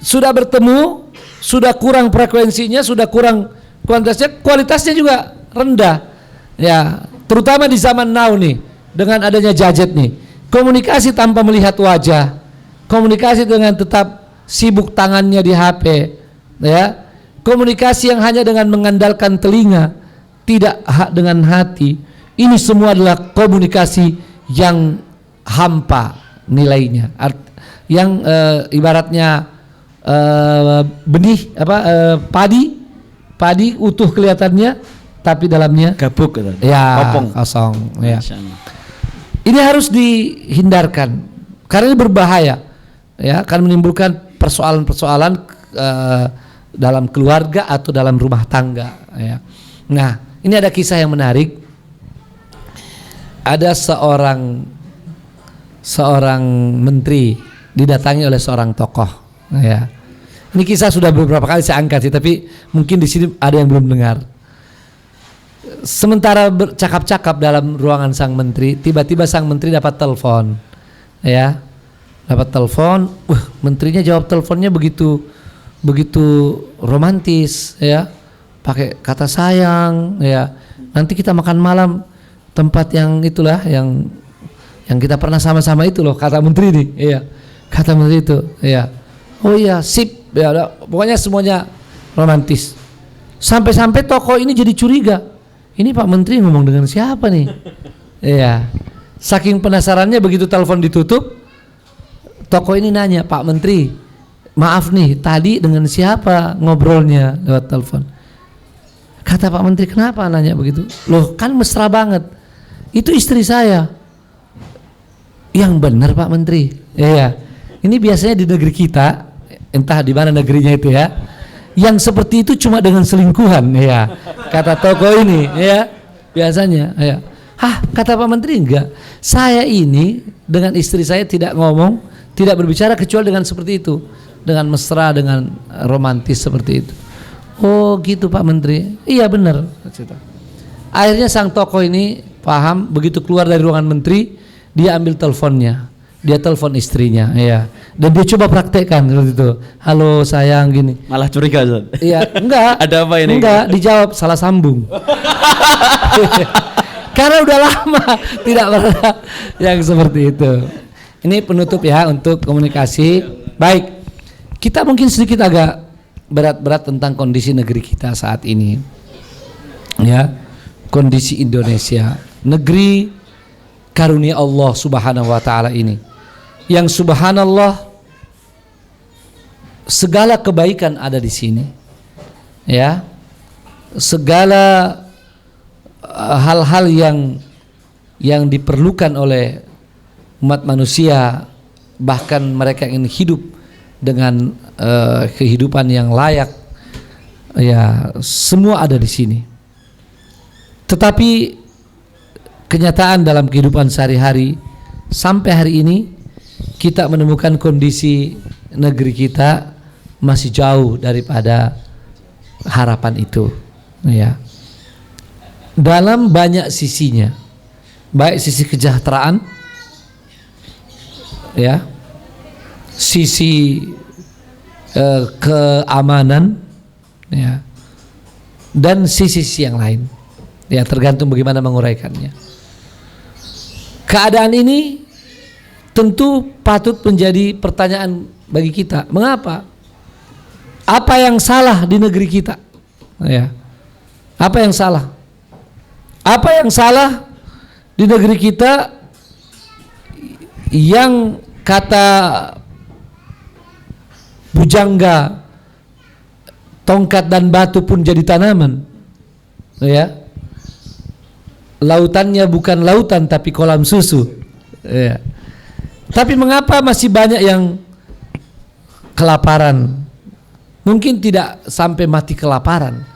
Sudah bertemu, sudah kurang frekuensinya, sudah kurang kuantitasnya, kualitasnya juga rendah. Ya, terutama di zaman now nih, dengan adanya gadget nih. Komunikasi tanpa melihat wajah, komunikasi dengan tetap sibuk tangannya di HP, ya. Komunikasi yang hanya dengan mengandalkan telinga, tidak dengan hati. Ini semua adalah komunikasi yang hampa nilainya, yang ibaratnya benih padi utuh kelihatannya tapi dalamnya gabuk, ya, kosong, ya. Ini harus dihindarkan karena ini berbahaya, ya, akan menimbulkan persoalan-persoalan dalam keluarga atau dalam rumah tangga, ya. Nah, ini ada kisah yang menarik. Ada seorang menteri didatangi oleh seorang tokoh, ya. Ini kisah sudah beberapa kali saya angkat sih, tapi mungkin di sini ada yang belum dengar. Sementara bercakap-cakap dalam ruangan sang menteri, tiba-tiba sang menteri dapat telepon, ya. Dapat telepon, menterinya jawab teleponnya begitu romantis, ya. Pakai kata sayang, ya. Nanti kita makan malam tempat yang itulah yang kita pernah sama-sama itu loh, kata menteri nih, iya. Kata menteri itu, iya. Oh iya, sip, ya. Pokoknya semuanya romantis. Sampai-sampai tokoh ini jadi curiga. Ini Pak Menteri ngomong dengan siapa nih? Iya. Saking penasarannya begitu telepon ditutup, tokoh ini nanya, Pak Menteri, maaf nih, tadi dengan siapa ngobrolnya lewat telepon? Kata Pak Menteri, kenapa nanya begitu? Loh, kan mesra banget. Itu istri saya. Yang benar Pak Menteri. Iya. Ini biasanya di negeri kita, entah di mana negerinya itu ya, yang seperti itu cuma dengan selingkuhan, ya. Kata tokoh ini, ya. Biasanya, ya. Hah, kata Pak Menteri enggak. Saya ini dengan istri saya tidak ngomong, tidak berbicara kecuali dengan seperti itu, dengan mesra, dengan romantis seperti itu. Oh, gitu Pak Menteri. Iya benar. Akhirnya sang tokoh ini paham, begitu keluar dari ruangan menteri, dia ambil teleponnya. Dia telepon istrinya, ya. Dan dia coba praktekkan seperti itu. Halo sayang, gini. Malah curiga, Ustaz. Iya, enggak. Ada apa ini? Enggak, dijawab salah sambung. Karena udah lama tidak pernah yang seperti itu. Ini penutup ya untuk komunikasi. Baik, kita mungkin sedikit agak berat-berat tentang kondisi negeri kita saat ini. Ya, kondisi Indonesia, negeri karunia Allah Subhanahu wa taala ini. Yang subhanallah segala kebaikan ada di sini. Ya. Segala hal-hal yang diperlukan oleh umat manusia, bahkan mereka ingin hidup dengan kehidupan yang layak, ya, semua ada di sini. Tetapi kenyataan dalam kehidupan sehari-hari sampai hari ini kita menemukan kondisi negeri kita masih jauh daripada harapan itu, ya. Dalam banyak sisinya, baik sisi kesejahteraan, ya, sisi keamanan, ya, dan sisi yang lain, ya, tergantung bagaimana menguraikannya. Keadaan ini tentu patut menjadi pertanyaan bagi kita. Mengapa? Apa yang salah di negeri kita? Ya. Apa yang salah? Apa yang salah di negeri kita yang kata bujangga tongkat dan batu pun jadi tanaman? Ya. Lautannya bukan lautan tapi kolam susu. Ya. Tapi mengapa masih banyak yang kelaparan? Mungkin tidak sampai mati kelaparan,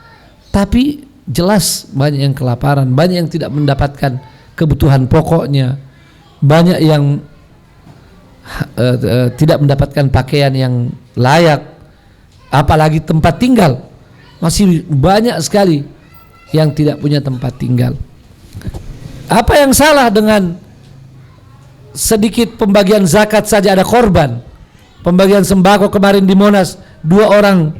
tapi jelas banyak yang kelaparan, banyak yang tidak mendapatkan kebutuhan pokoknya, banyak yang tidak mendapatkan pakaian yang layak, apalagi tempat tinggal. Masih banyak sekali yang tidak punya tempat tinggal. Apa yang salah dengan sedikit pembagian zakat saja ada korban? Pembagian sembako kemarin di Monas, 2 orang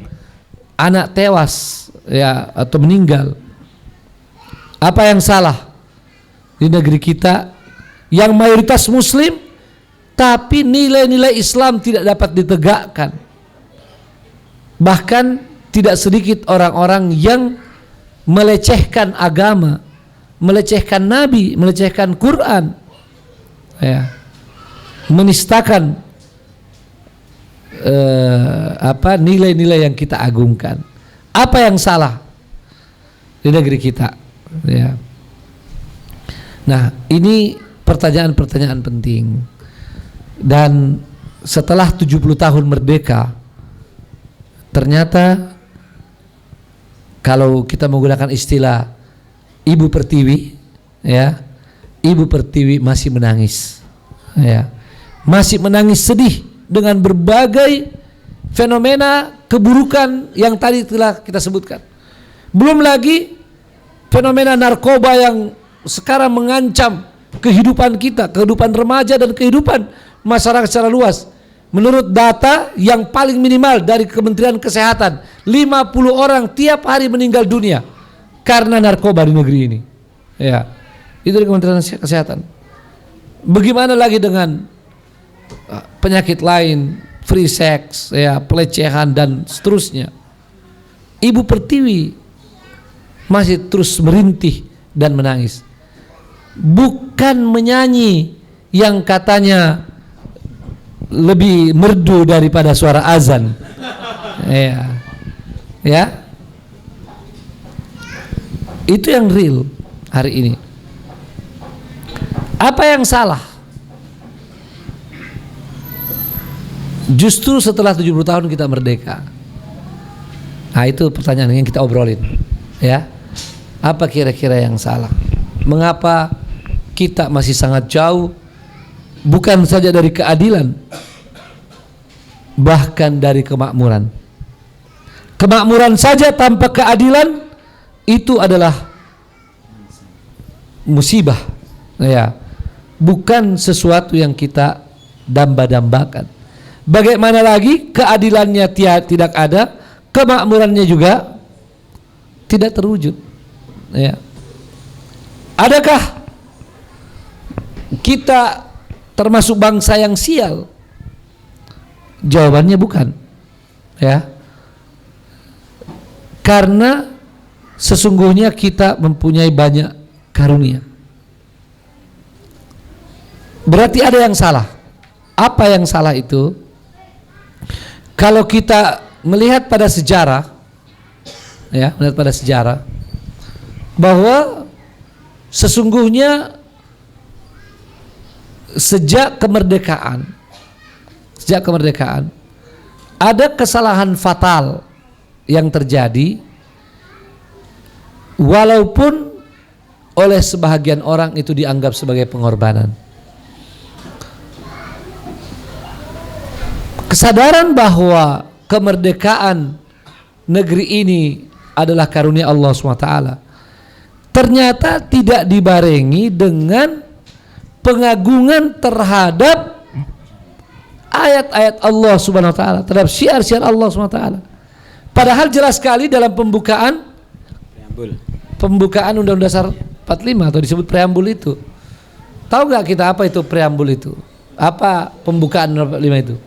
anak tewas, ya, atau meninggal. Apa yang salah di negeri kita yang mayoritas muslim tapi nilai-nilai Islam tidak dapat ditegakkan? Bahkan tidak sedikit orang-orang yang melecehkan agama, melecehkan Nabi, melecehkan Quran, ya, menistakan nilai-nilai yang kita agungkan. Apa yang salah di negeri kita? Ya. Nah, ini pertanyaan-pertanyaan penting. Dan setelah 70 tahun merdeka, ternyata kalau kita menggunakan istilah Ibu Pertiwi, ya, Ibu Pertiwi masih menangis, ya, masih menangis sedih dengan berbagai fenomena keburukan yang tadi telah kita sebutkan. Belum lagi fenomena narkoba yang sekarang mengancam kehidupan kita, kehidupan remaja dan kehidupan masyarakat secara luas. Menurut data yang paling minimal dari Kementerian Kesehatan, 50 orang tiap hari meninggal dunia karena narkoba di negeri ini. Ya, itu dari Kementerian Kesehatan. Bagaimana lagi dengan penyakit lain, free sex, ya, pelecehan dan seterusnya. Ibu Pertiwi masih terus merintih dan menangis. Bukan menyanyi yang katanya lebih merdu daripada suara azan. Ya. Ya. Itu yang real hari ini. Apa yang salah? Justru setelah 70 tahun kita merdeka. Nah, itu pertanyaan yang kita obrolin. Ya. Apa kira-kira yang salah? Mengapa kita masih sangat jauh, bukan saja dari keadilan, bahkan dari kemakmuran. Kemakmuran saja tanpa keadilan itu adalah musibah. Ya. Bukan sesuatu yang kita damba-dambakan. Bagaimana lagi keadilannya tidak ada, kemakmurannya juga tidak terwujud. Ya. Adakah kita termasuk bangsa yang sial? Jawabannya bukan. Ya. Karena sesungguhnya kita mempunyai banyak karunia. Berarti ada yang salah. Apa yang salah itu? Kalau kita melihat pada sejarah, ya, melihat pada sejarah bahwa sesungguhnya sejak kemerdekaan ada kesalahan fatal yang terjadi, walaupun oleh sebahagian orang itu dianggap sebagai pengorbanan. Kesadaran bahwa kemerdekaan negeri ini adalah karunia Allah SWT ternyata tidak dibarengi dengan pengagungan terhadap ayat-ayat Allah Subhanahu wa taala, terhadap syiar-syiar Allah Subhanahu wa taala. Padahal jelas sekali dalam pembukaan Undang-Undang Dasar 45 atau disebut preambul itu. Tahu nggak kita apa itu preambul itu? Apa pembukaan 45 itu?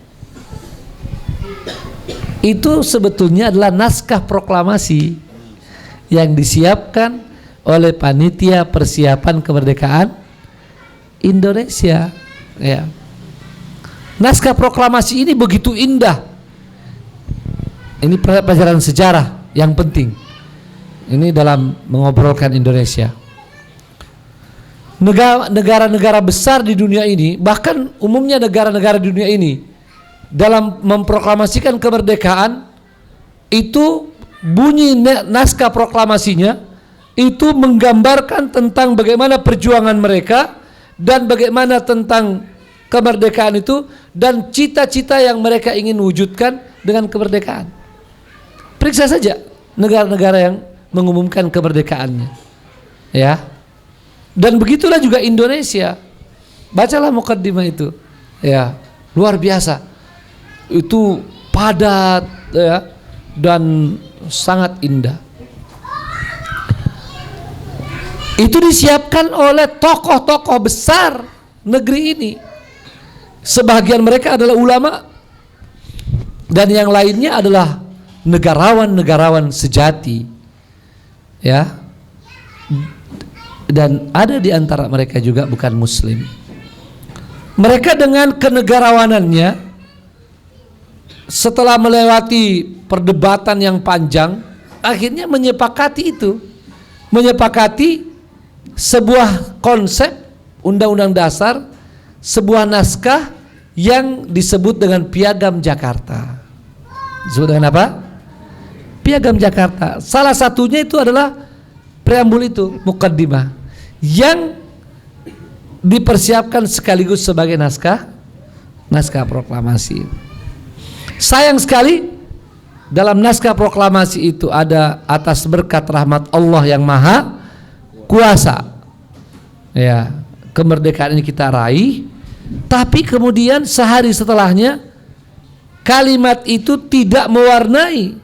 Itu sebetulnya adalah naskah proklamasi yang disiapkan oleh panitia persiapan kemerdekaan Indonesia. Ya. Naskah proklamasi ini begitu indah. Ini pelajaran sejarah yang penting. Ini dalam mengobrolkan Indonesia. Negara-negara besar di dunia ini, bahkan umumnya negara-negara di dunia ini, dalam memproklamasikan kemerdekaan itu bunyi naskah proklamasinya itu menggambarkan tentang bagaimana perjuangan mereka dan bagaimana tentang kemerdekaan itu dan cita-cita yang mereka ingin wujudkan dengan kemerdekaan. Periksa saja negara-negara yang mengumumkan kemerdekaannya, ya. Dan begitulah juga Indonesia. Bacalah mukaddimah itu, ya, luar biasa. Itu padat, ya, dan sangat indah. Itu disiapkan oleh tokoh-tokoh besar negeri ini. Sebagian mereka adalah ulama dan yang lainnya adalah negarawan-negarawan sejati, ya. Dan ada di antara mereka juga bukan muslim. Mereka dengan kenegarawanannya, setelah melewati perdebatan yang panjang, akhirnya menyepakati sebuah konsep Undang-Undang Dasar, sebuah naskah yang disebut dengan Piagam Jakarta. Disebut dengan apa? Piagam Jakarta. Salah satunya itu adalah preambul itu, mukaddimah, yang dipersiapkan sekaligus sebagai naskah proklamasi. Sayang sekali dalam naskah proklamasi itu ada atas berkat rahmat Allah yang maha kuasa, ya, kemerdekaan ini kita raih, tapi kemudian sehari setelahnya kalimat itu tidak mewarnai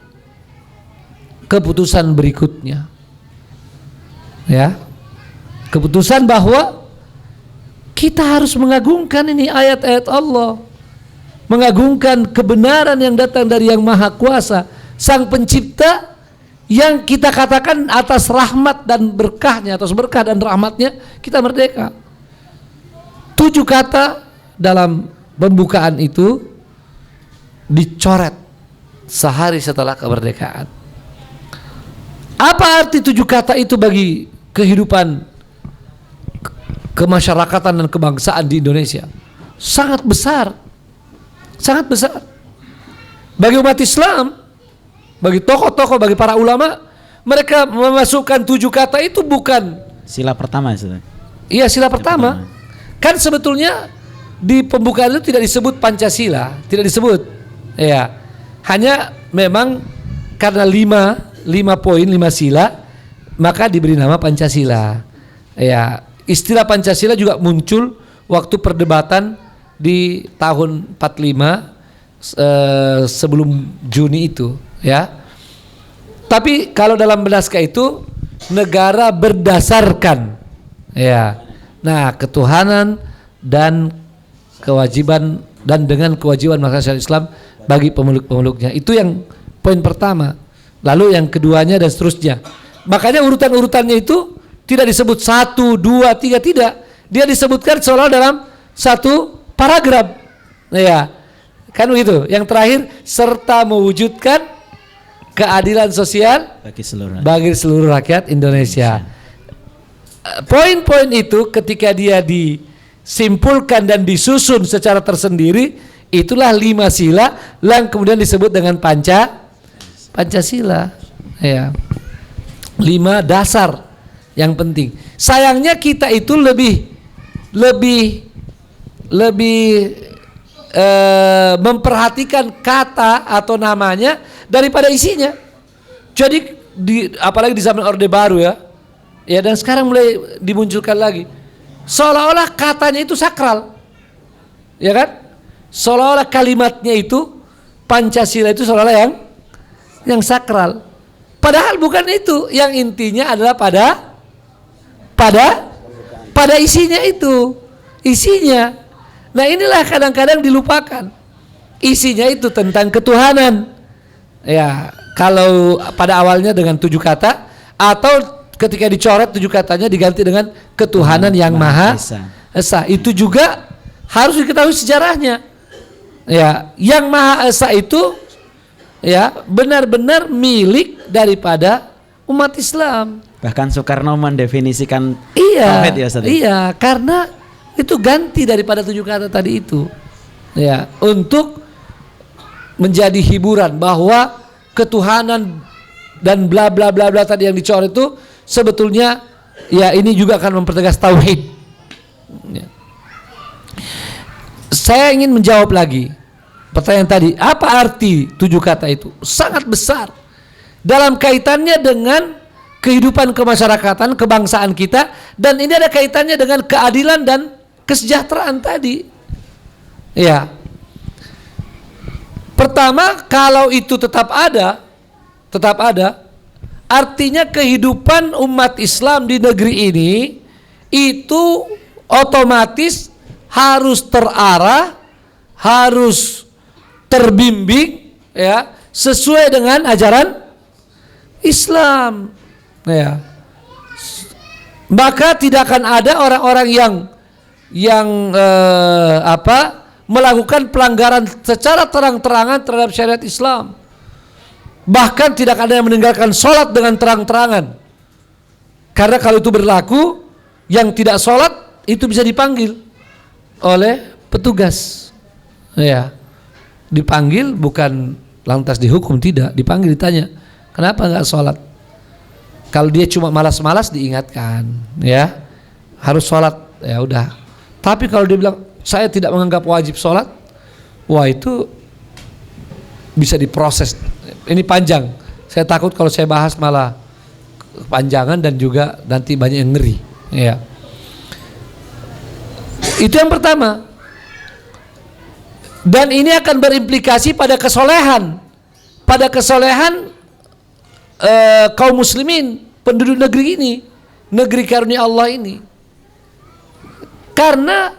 keputusan berikutnya, ya, keputusan bahwa kita harus mengagungkan ini ayat-ayat Allah, mengagungkan kebenaran yang datang dari Yang Maha Kuasa, Sang Pencipta, yang kita katakan atas rahmat dan berkahnya, atas berkah dan rahmatnya kita merdeka. 7 kata dalam pembukaan itu dicoret sehari setelah kemerdekaan. Apa arti 7 kata itu bagi kehidupan kemasyarakatan dan kebangsaan di Indonesia? Sangat besar. sangat besar. Bagi umat Islam, bagi tokoh-tokoh, bagi para ulama, mereka memasukkan 7 kata itu bukan sila pertama, Ustaz. Iya, sila pertama. Kan sebetulnya di pembukaan itu tidak disebut Pancasila, tidak disebut. Ya. Hanya memang karena 5 poin, 5 sila, maka diberi nama Pancasila. Ya, istilah Pancasila juga muncul waktu perdebatan di tahun 45 sebelum Juni itu, ya. Tapi kalau dalam naskah itu negara berdasarkan, ya. Nah, ketuhanan dan kewajiban dan dengan kewajiban masyarakat Islam bagi pemeluk-pemeluknya. Itu yang poin pertama. Lalu yang keduanya dan seterusnya. Makanya urutan-urutannya itu tidak disebut 1, 2, 3, tidak. Dia disebutkan seolah dalam satu paragraf. Ya. Kan begitu. Yang terakhir, serta mewujudkan keadilan sosial bagi seluruh rakyat Indonesia. Poin-poin itu ketika dia disimpulkan dan disusun secara tersendiri, itulah 5 sila yang kemudian disebut dengan Pancasila. Ya. 5 dasar yang penting. Sayangnya kita itu lebih memperhatikan kata atau namanya daripada isinya. Jadi apalagi di zaman Orde Baru, ya dan sekarang mulai dimunculkan lagi, seolah-olah katanya itu sakral, ya kan? Seolah-olah kalimatnya itu Pancasila itu seolah-olah yang sakral. Padahal bukan itu. Yang intinya adalah pada isinya itu. Isinya. Nah, inilah kadang-kadang dilupakan. Isinya itu tentang ketuhanan. Ya, kalau pada awalnya dengan 7 kata, atau ketika dicoret 7 katanya diganti dengan ketuhanan yang Maha Esa. Itu juga harus diketahui sejarahnya. Ya, yang Maha Esa itu ya benar-benar milik daripada umat Islam. Bahkan Soekarno mendefinisikan tauhid, ya Ustaz. Iya, karena itu ganti daripada 7 kata tadi itu, ya, untuk menjadi hiburan bahwa ketuhanan dan bla bla bla bla tadi yang dicoret itu sebetulnya ya ini juga akan mempertegas tauhid. Ya. Saya ingin menjawab lagi pertanyaan tadi, apa arti 7 kata itu? Sangat besar dalam kaitannya dengan kehidupan kemasyarakatan, kebangsaan kita, dan ini ada kaitannya dengan keadilan dan kesejahteraan tadi. Ya. Pertama, kalau itu tetap ada, artinya kehidupan umat Islam di negeri ini itu otomatis harus terarah, harus terbimbing, ya, sesuai dengan ajaran Islam. Ya. Maka tidak akan ada orang-orang yang melakukan pelanggaran secara terang-terangan terhadap syariat Islam. Bahkan tidak ada yang meninggalkan sholat dengan terang-terangan. Karena kalau itu berlaku, yang tidak sholat itu bisa dipanggil oleh petugas. Ya, dipanggil bukan lantas dihukum, tidak, dipanggil, ditanya, kenapa nggak sholat? Kalau dia cuma malas-malas diingatkan, ya, harus sholat, ya udah. Tapi kalau dia bilang saya tidak menganggap wajib sholat, wah itu bisa diproses. Ini panjang. Saya takut kalau saya bahas malah kepanjangan dan juga nanti banyak yang ngeri. Ya. Itu yang pertama. Dan ini akan berimplikasi pada kesolehan, kaum muslimin, penduduk negeri ini, negeri karunia Allah ini. Karena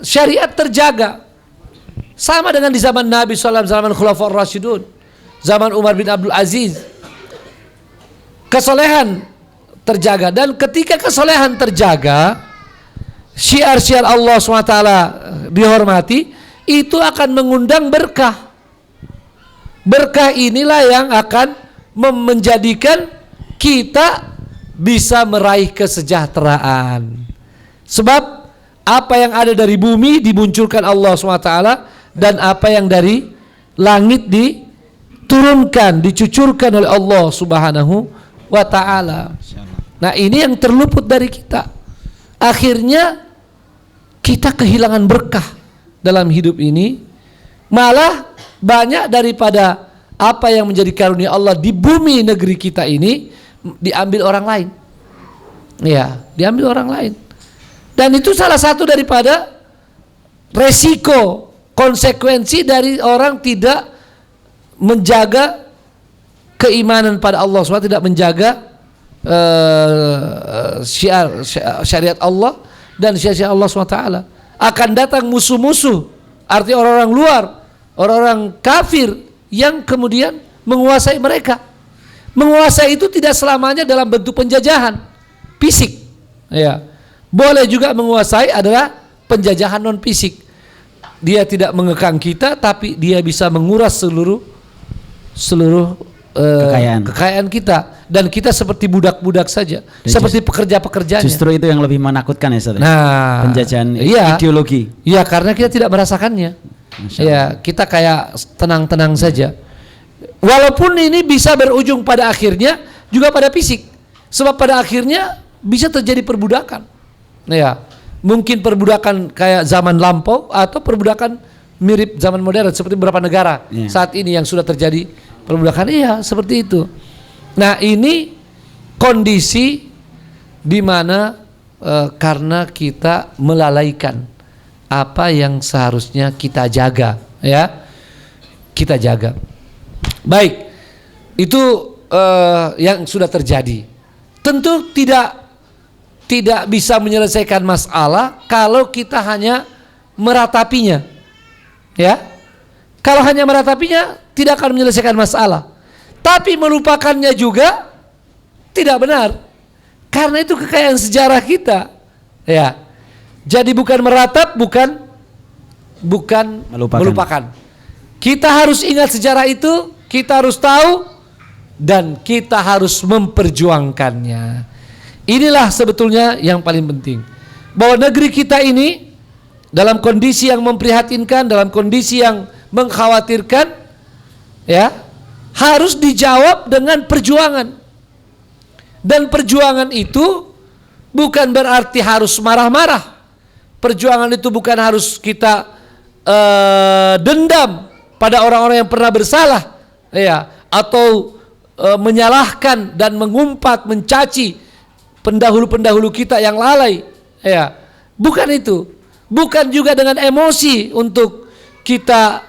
syariat terjaga. Sama dengan di zaman Nabi SAW, zaman Khulafaur Rasyidun, zaman Umar bin Abdul Aziz. Kesolehan terjaga. Dan ketika kesolehan terjaga, syiar-syiar Allah SWT dihormati, itu akan mengundang berkah. Berkah inilah yang akan menjadikan kita bisa meraih kesejahteraan. Sebab apa yang ada dari bumi dimunculkan Allah SWT dan apa yang dari langit diturunkan, dicucurkan oleh Allah Subhanahu wa ta'ala. Nah, ini yang terluput dari kita. Akhirnya kita kehilangan berkah dalam hidup ini. Malah banyak daripada apa yang menjadi karunia Allah di bumi negeri kita ini diambil orang lain. Ya, diambil orang lain. Dan itu salah satu daripada resiko, konsekuensi dari orang tidak menjaga keimanan pada Allah SWT, tidak menjaga syariat Allah dan syariat Allah SWT. Akan datang musuh-musuh, artinya orang-orang luar, orang-orang kafir yang kemudian menguasai mereka. Menguasai itu tidak selamanya dalam bentuk penjajahan fisik, ya. Boleh juga menguasai adalah penjajahan non fisik. Dia tidak mengekang kita, tapi dia bisa menguras seluruh kekayaan kita, dan kita seperti budak-budak saja, dan seperti pekerja-pekerjanya. Justru itu yang lebih menakutkan ya, Ustaz. Nah, penjajahan ideologi. Iya, karena kita tidak merasakannya. Ya, kita kayak tenang-tenang saja. Walaupun ini bisa berujung pada akhirnya juga pada fisik. Sebab pada akhirnya bisa terjadi perbudakan. Ya, mungkin perbudakan kayak zaman lampau atau perbudakan mirip zaman modern seperti beberapa negara saat ini yang sudah terjadi perbudakan. Iya, seperti itu. Nah, ini kondisi di mana karena kita melalaikan apa yang seharusnya kita jaga, ya. Kita jaga. Baik. Itu yang sudah terjadi. Tentu tidak bisa menyelesaikan masalah kalau kita hanya meratapinya. Ya. Kalau hanya meratapinya tidak akan menyelesaikan masalah. Tapi melupakannya juga tidak benar. Karena itu kekayaan sejarah kita. Ya. Jadi bukan meratap, bukan melupakan. Kita harus ingat sejarah itu, kita harus tahu, dan kita harus memperjuangkannya. Inilah sebetulnya yang paling penting. Bahwa negeri kita ini dalam kondisi yang memprihatinkan, dalam kondisi yang mengkhawatirkan, ya, harus dijawab dengan perjuangan. Dan perjuangan itu bukan berarti harus marah-marah. Perjuangan itu bukan harus kita dendam pada orang-orang yang pernah bersalah, ya, atau menyalahkan dan mengumpat, mencaci pendahulu-pendahulu kita yang lalai, ya. Bukan itu. Bukan juga dengan emosi untuk kita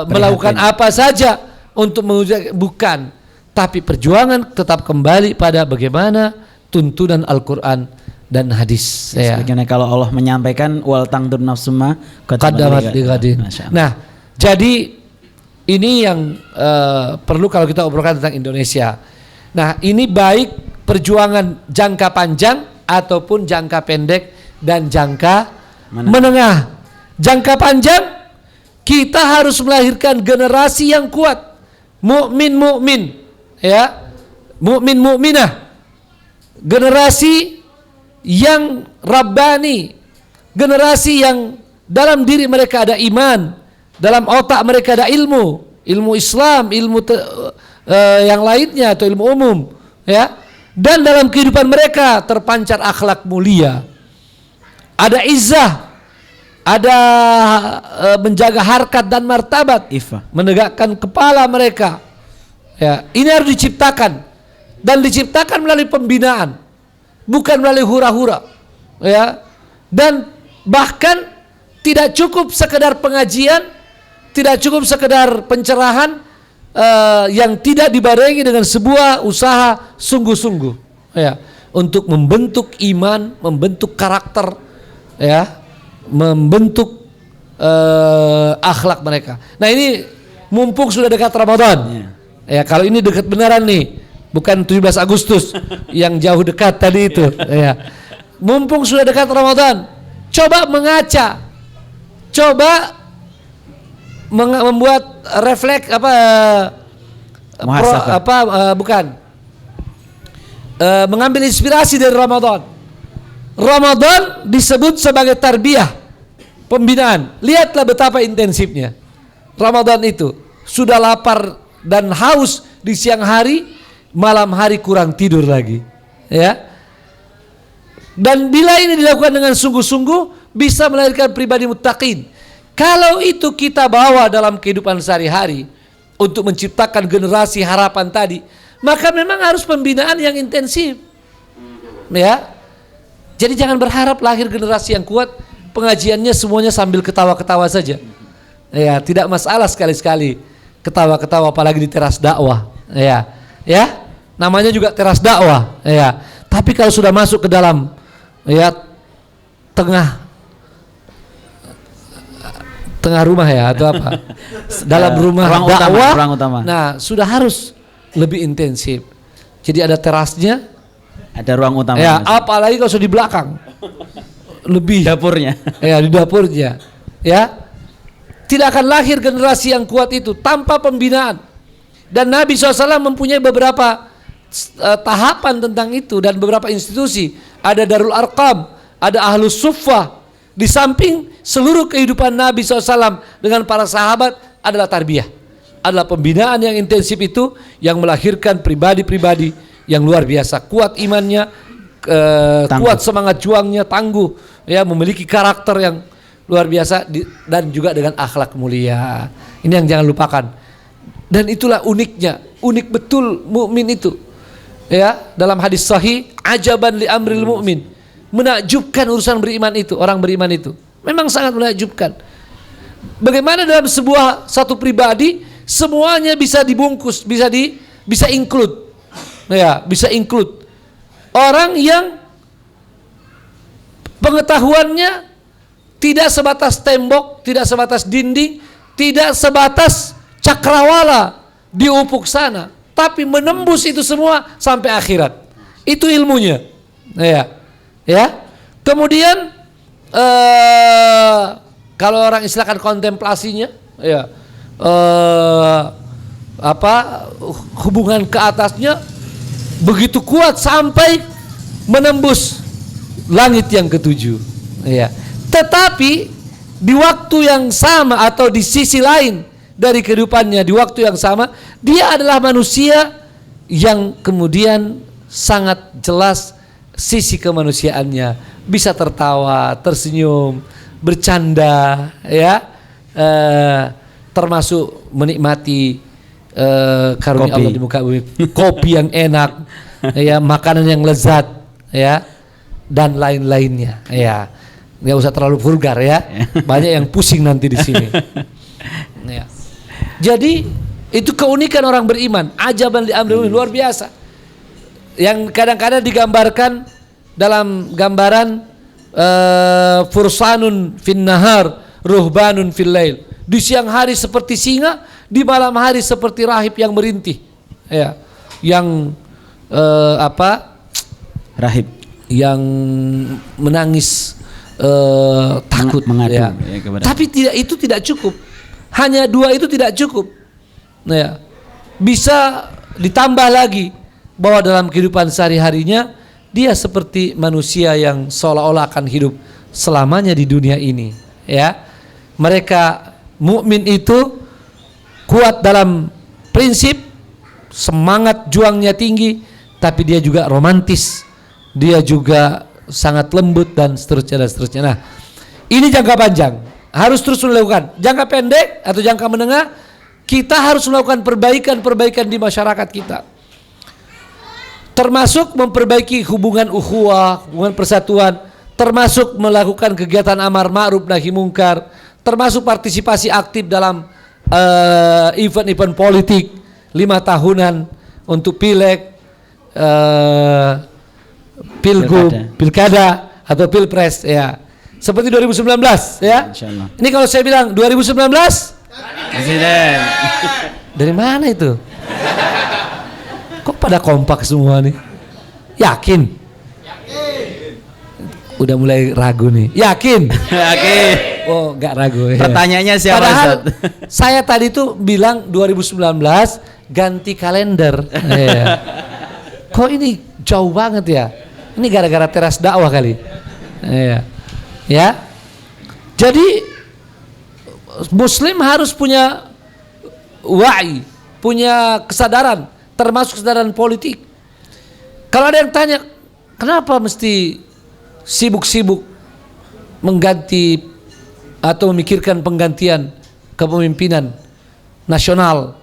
melakukan apa saja untuk mewujudkan, bukan. Tapi perjuangan tetap kembali pada bagaimana tuntunan Al-Quran dan hadis. Ya. Sebagaimana kalau Allah menyampaikan wal tangdur nafsumma qaddamat lighadin. Nah, jadi ini yang perlu kalau kita obrolkan tentang Indonesia. Nah, ini baik perjuangan jangka panjang ataupun jangka pendek dan jangka menengah. Jangka panjang kita harus melahirkan generasi yang kuat, mukmin, ya, mukminah, generasi yang rabbani, generasi yang dalam diri mereka ada iman, dalam otak mereka ada ilmu Islam, ilmu yang lainnya atau ilmu umum, ya. Dan dalam kehidupan mereka terpancar akhlak mulia, ada izzah, ada menjaga harkat dan martabat, menegakkan kepala mereka. Ya, ini harus diciptakan, dan diciptakan melalui pembinaan, bukan melalui hura-hura. Ya, dan bahkan tidak cukup sekedar pengajian, tidak cukup sekedar pencerahan yang tidak dibarengi dengan sebuah usaha sungguh-sungguh, ya, untuk membentuk iman, membentuk karakter, ya, membentuk akhlak mereka. Nah, ini mumpung sudah dekat Ramadan, ya, kalau ini dekat beneran nih, bukan 17 Agustus yang jauh dekat tadi itu, ya. Mumpung sudah dekat Ramadan, coba mengaca, coba membuat refleks mengambil inspirasi dari Ramadan. Ramadan disebut sebagai tarbiyah, pembinaan. Lihatlah betapa intensifnya Ramadan itu. Sudah lapar dan haus di siang hari, malam hari kurang tidur lagi, ya. Dan bila ini dilakukan dengan sungguh-sungguh, bisa melahirkan pribadi muttaqin. Kalau itu kita bawa dalam kehidupan sehari-hari untuk menciptakan generasi harapan tadi, maka memang harus pembinaan yang intensif, ya. Jadi jangan berharap lahir generasi yang kuat, pengajiannya semuanya sambil ketawa-ketawa saja. Ya, tidak masalah sekali-sekali ketawa-ketawa, apalagi di teras dakwah. Ya, ya, namanya juga teras dakwah. Ya, tapi kalau sudah masuk ke dalam, ya, tengah rumah ya atau apa, dalam rumah dakwah, ruang utama. Nah, sudah harus lebih intensif. Jadi ada terasnya. Ada ruang utama. Ya, apalagi kalau sudah di belakang. Lebih dapurnya. Ya, di dapurnya. Ya. Tidak akan lahir generasi yang kuat itu tanpa pembinaan. Dan Nabi SAW mempunyai beberapa tahapan tentang itu dan beberapa institusi. Ada Darul Arqam, ada Ahlus Suffah. Di samping seluruh kehidupan Nabi SAW dengan para sahabat adalah tarbiyah. Adalah pembinaan yang intensif itu yang melahirkan pribadi-pribadi yang luar biasa, kuat imannya, kuat semangat juangnya, tangguh, ya, memiliki karakter yang luar biasa dan juga dengan akhlak mulia. Ini yang jangan lupakan. Dan itulah uniknya, unik betul mukmin itu. Ya, dalam hadis sahih, ajaban li amril mu'min. Menakjubkan urusan beriman itu, orang beriman itu. Memang sangat menakjubkan. Bagaimana dalam satu pribadi semuanya bisa dibungkus, bisa include. Ya, bisa include orang yang pengetahuannya tidak sebatas tembok, tidak sebatas dinding, tidak sebatas cakrawala di ufuk sana, tapi menembus itu semua sampai akhirat. Itu ilmunya. Ya. Ya. Kemudian kalau orang istilahkan kontemplasinya, ya. Hubungan ke atasnya begitu kuat sampai menembus langit yang ketujuh. Ya. Tetapi di waktu yang sama atau di sisi lain dari kehidupannya, di waktu yang sama, dia adalah manusia yang kemudian sangat jelas sisi kemanusiaannya, bisa tertawa, tersenyum, bercanda, ya, termasuk menikmati karunia Allah di muka bumi, kopi yang enak, ya, makanan yang lezat, ya, dan lain-lainnya, ya. Nggak usah terlalu vulgar, ya, banyak yang pusing nanti di sini. Ya. Jadi itu keunikan orang beriman, ajaban li amri, luar biasa. Yang kadang-kadang digambarkan dalam gambaran fursanun fin nahar, ruhbanun fil lail. Di siang hari seperti singa, di malam hari seperti rahib yang merintih. Ya. Yang rahib yang menangis takut, mengadu, ya. Tapi itu tidak cukup. Hanya dua itu tidak cukup. Ya. Bisa ditambah lagi bahwa dalam kehidupan sehari-harinya dia seperti manusia yang seolah-olah akan hidup selamanya di dunia ini, ya. Mereka mukmin itu kuat dalam prinsip, semangat juangnya tinggi, tapi dia juga romantis, dia juga sangat lembut dan seterusnya. Nah, ini jangka panjang, harus terus melakukan. Jangka pendek atau jangka menengah, kita harus melakukan perbaikan di masyarakat kita. Termasuk memperbaiki hubungan ukhuwah, hubungan persatuan, termasuk melakukan kegiatan amar ma'ruf nahi mungkar, termasuk partisipasi aktif dalam event-event politik 5 tahunan untuk pileg, pilgub, pilkada atau pilpres, ya. Seperti 2019, ya. Ini kalau saya bilang 2019 presiden. Dari mana itu? Kok pada kompak semua nih? Yakin? Udah mulai ragu nih. Yakin? Yakin. Oh, enggak ragu ya. Pertanyaannya siapa? Padahal saya tadi tuh bilang 2019 ganti kalender. Ya. Kok ini jauh banget ya? Ini gara-gara teras dakwah kali. Ya. Ya. Jadi Muslim harus punya wa'i, punya kesadaran, termasuk kesadaran politik. Kalau ada yang tanya, kenapa mesti sibuk-sibuk mengganti atau memikirkan penggantian kepemimpinan nasional?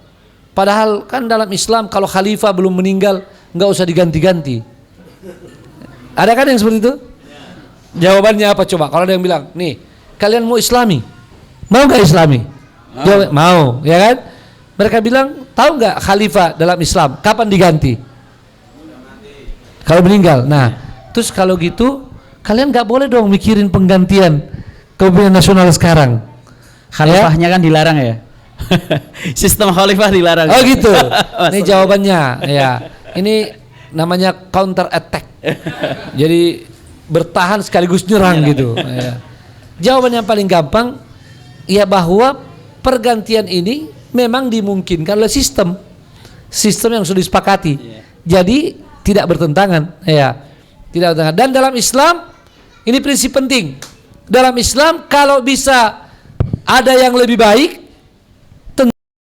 Padahal kan dalam Islam kalau khalifah belum meninggal nggak usah diganti-ganti. Ada kan yang seperti itu? Jawabannya apa coba? Kalau ada yang bilang, nih kalian mau Islami, mau nggak Islami? Jawab, mau, ya kan? Mereka bilang, tahu nggak khalifah dalam Islam kapan diganti? Kalau meninggal. Nah, terus kalau gitu kalian nggak boleh dong mikirin penggantian kepemimpinan nasional sekarang. Khalifahnya kan dilarang ya. Sistem khalifah dilarang. Oh gitu. Ini jawabannya. Ya, ini namanya counter attack. Jadi bertahan sekaligus nyerang gitu. Ya. Jawaban yang paling gampang, ya bahwa pergantian ini memang dimungkinkan oleh sistem yang sudah disepakati. Jadi tidak bertentangan. Ya, tidak bertentangan. Dan dalam Islam ini prinsip penting. Dalam Islam kalau bisa ada yang lebih baik,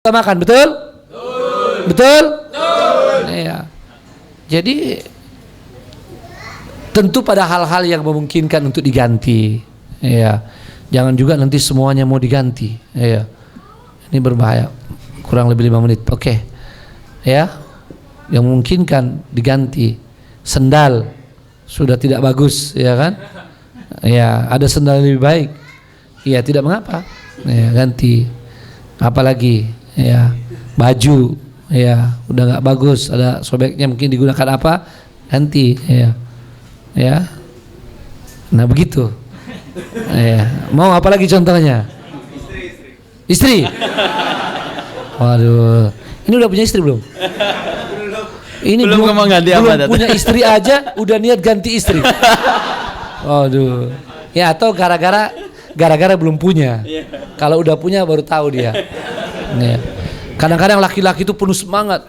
makan, betul? Betul? Ya. Jadi tentu pada hal-hal yang memungkinkan untuk diganti. Ya. Jangan juga nanti semuanya mau diganti. Ya. Ini berbahaya. Kurang lebih 5 menit. Oke. Ya. Yang memungkinkan diganti. Sendal sudah tidak bagus, ya kan? Ya, ada sendal lebih baik. Ya, tidak mengapa. Ya, ganti. Apalagi ya baju ya udah nggak bagus, ada sobeknya, mungkin digunakan apa, ganti ya nah begitu ya. Mau apa lagi contohnya? Istri. Waduh, ini udah punya istri belum? Ini belum punya istri aja udah niat ganti istri. Waduh, ya atau gara-gara belum punya. Kalau udah punya baru tahu dia. Ya. Kadang-kadang laki-laki itu penuh semangat.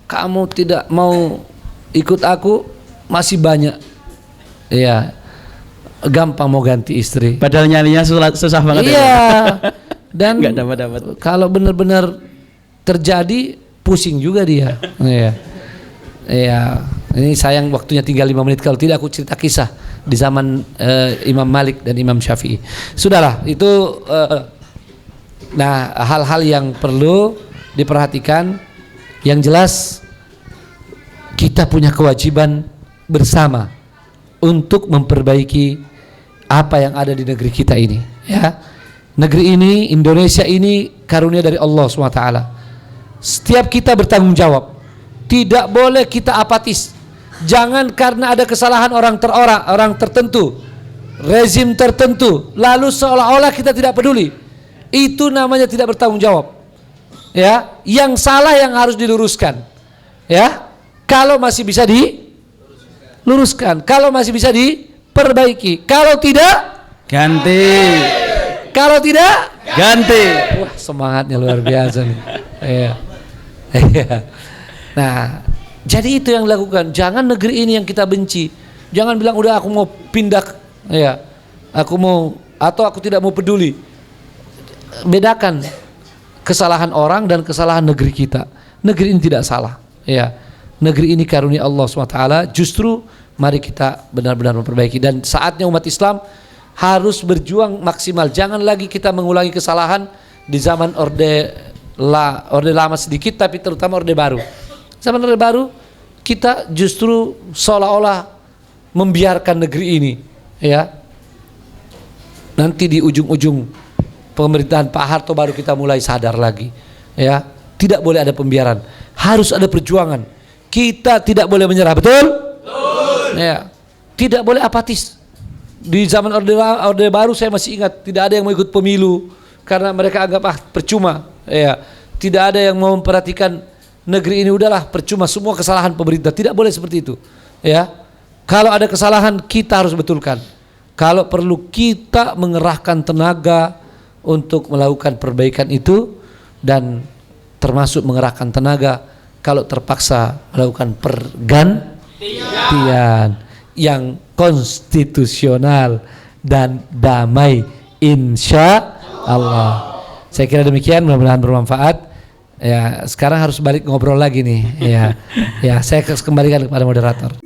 Kamu tidak mau ikut aku, masih banyak. Ya, gampang mau ganti istri. Padahal nyalinya susah banget. Iya. Ya. Dan nggak dapat. Kalau benar-benar terjadi, pusing juga dia. Iya. Iya. Ini sayang waktunya tinggal 5 menit. Kalau tidak aku cerita kisah di zaman Imam Malik dan Imam Syafi'i. Sudahlah, itu nah hal-hal yang perlu diperhatikan. Yang jelas kita punya kewajiban bersama untuk memperbaiki apa yang ada di negeri kita ini, ya. Negeri ini, Indonesia ini karunia dari Allah SWT. Setiap kita bertanggung jawab. Tidak boleh kita apatis. Jangan karena ada kesalahan orang tertentu, rezim tertentu, lalu seolah-olah kita tidak peduli. Itu namanya tidak bertanggung jawab. Ya, yang salah yang harus diluruskan. Ya, kalau masih bisa diluruskan, kalau masih bisa diperbaiki, kalau tidak ganti. Kalau tidak ganti. Wah, semangatnya luar biasa nih. Iya. Nah, jadi itu yang dilakukan. Jangan negeri ini yang kita benci. Jangan bilang udah aku mau pindah, ya. Aku mau, atau aku tidak mau peduli. Bedakan kesalahan orang dan kesalahan negeri kita. Negeri ini tidak salah, ya. Negeri ini karunia Allah SWT. Justru mari kita benar-benar memperbaiki. Dan saatnya umat Islam harus berjuang maksimal. Jangan lagi kita mengulangi kesalahan di zaman orde lama sedikit, tapi terutama orde baru. Zaman orde baru kita justru seolah-olah membiarkan negeri ini, ya. Nanti di ujung-ujung pemerintahan Pak Harto baru kita mulai sadar lagi, ya. Tidak boleh ada pembiaran, harus ada perjuangan. Kita tidak boleh menyerah, betul? Betul. Ya. Tidak boleh apatis. Di zaman orde baru saya masih ingat, tidak ada yang mau ikut pemilu karena mereka anggap percuma, ya. Tidak ada yang mau memperhatikan negeri ini, udahlah percuma, semua kesalahan pemerintah. Tidak boleh seperti itu, ya. Kalau ada kesalahan kita harus betulkan. Kalau perlu kita mengerahkan tenaga untuk melakukan perbaikan itu, dan termasuk mengerahkan tenaga kalau terpaksa melakukan pergantian yang konstitusional, dan damai insya Allah. Saya kira demikian, mudah-mudahan bermanfaat. Ya, sekarang harus balik ngobrol lagi nih. Ya, saya kembalikan kepada moderator.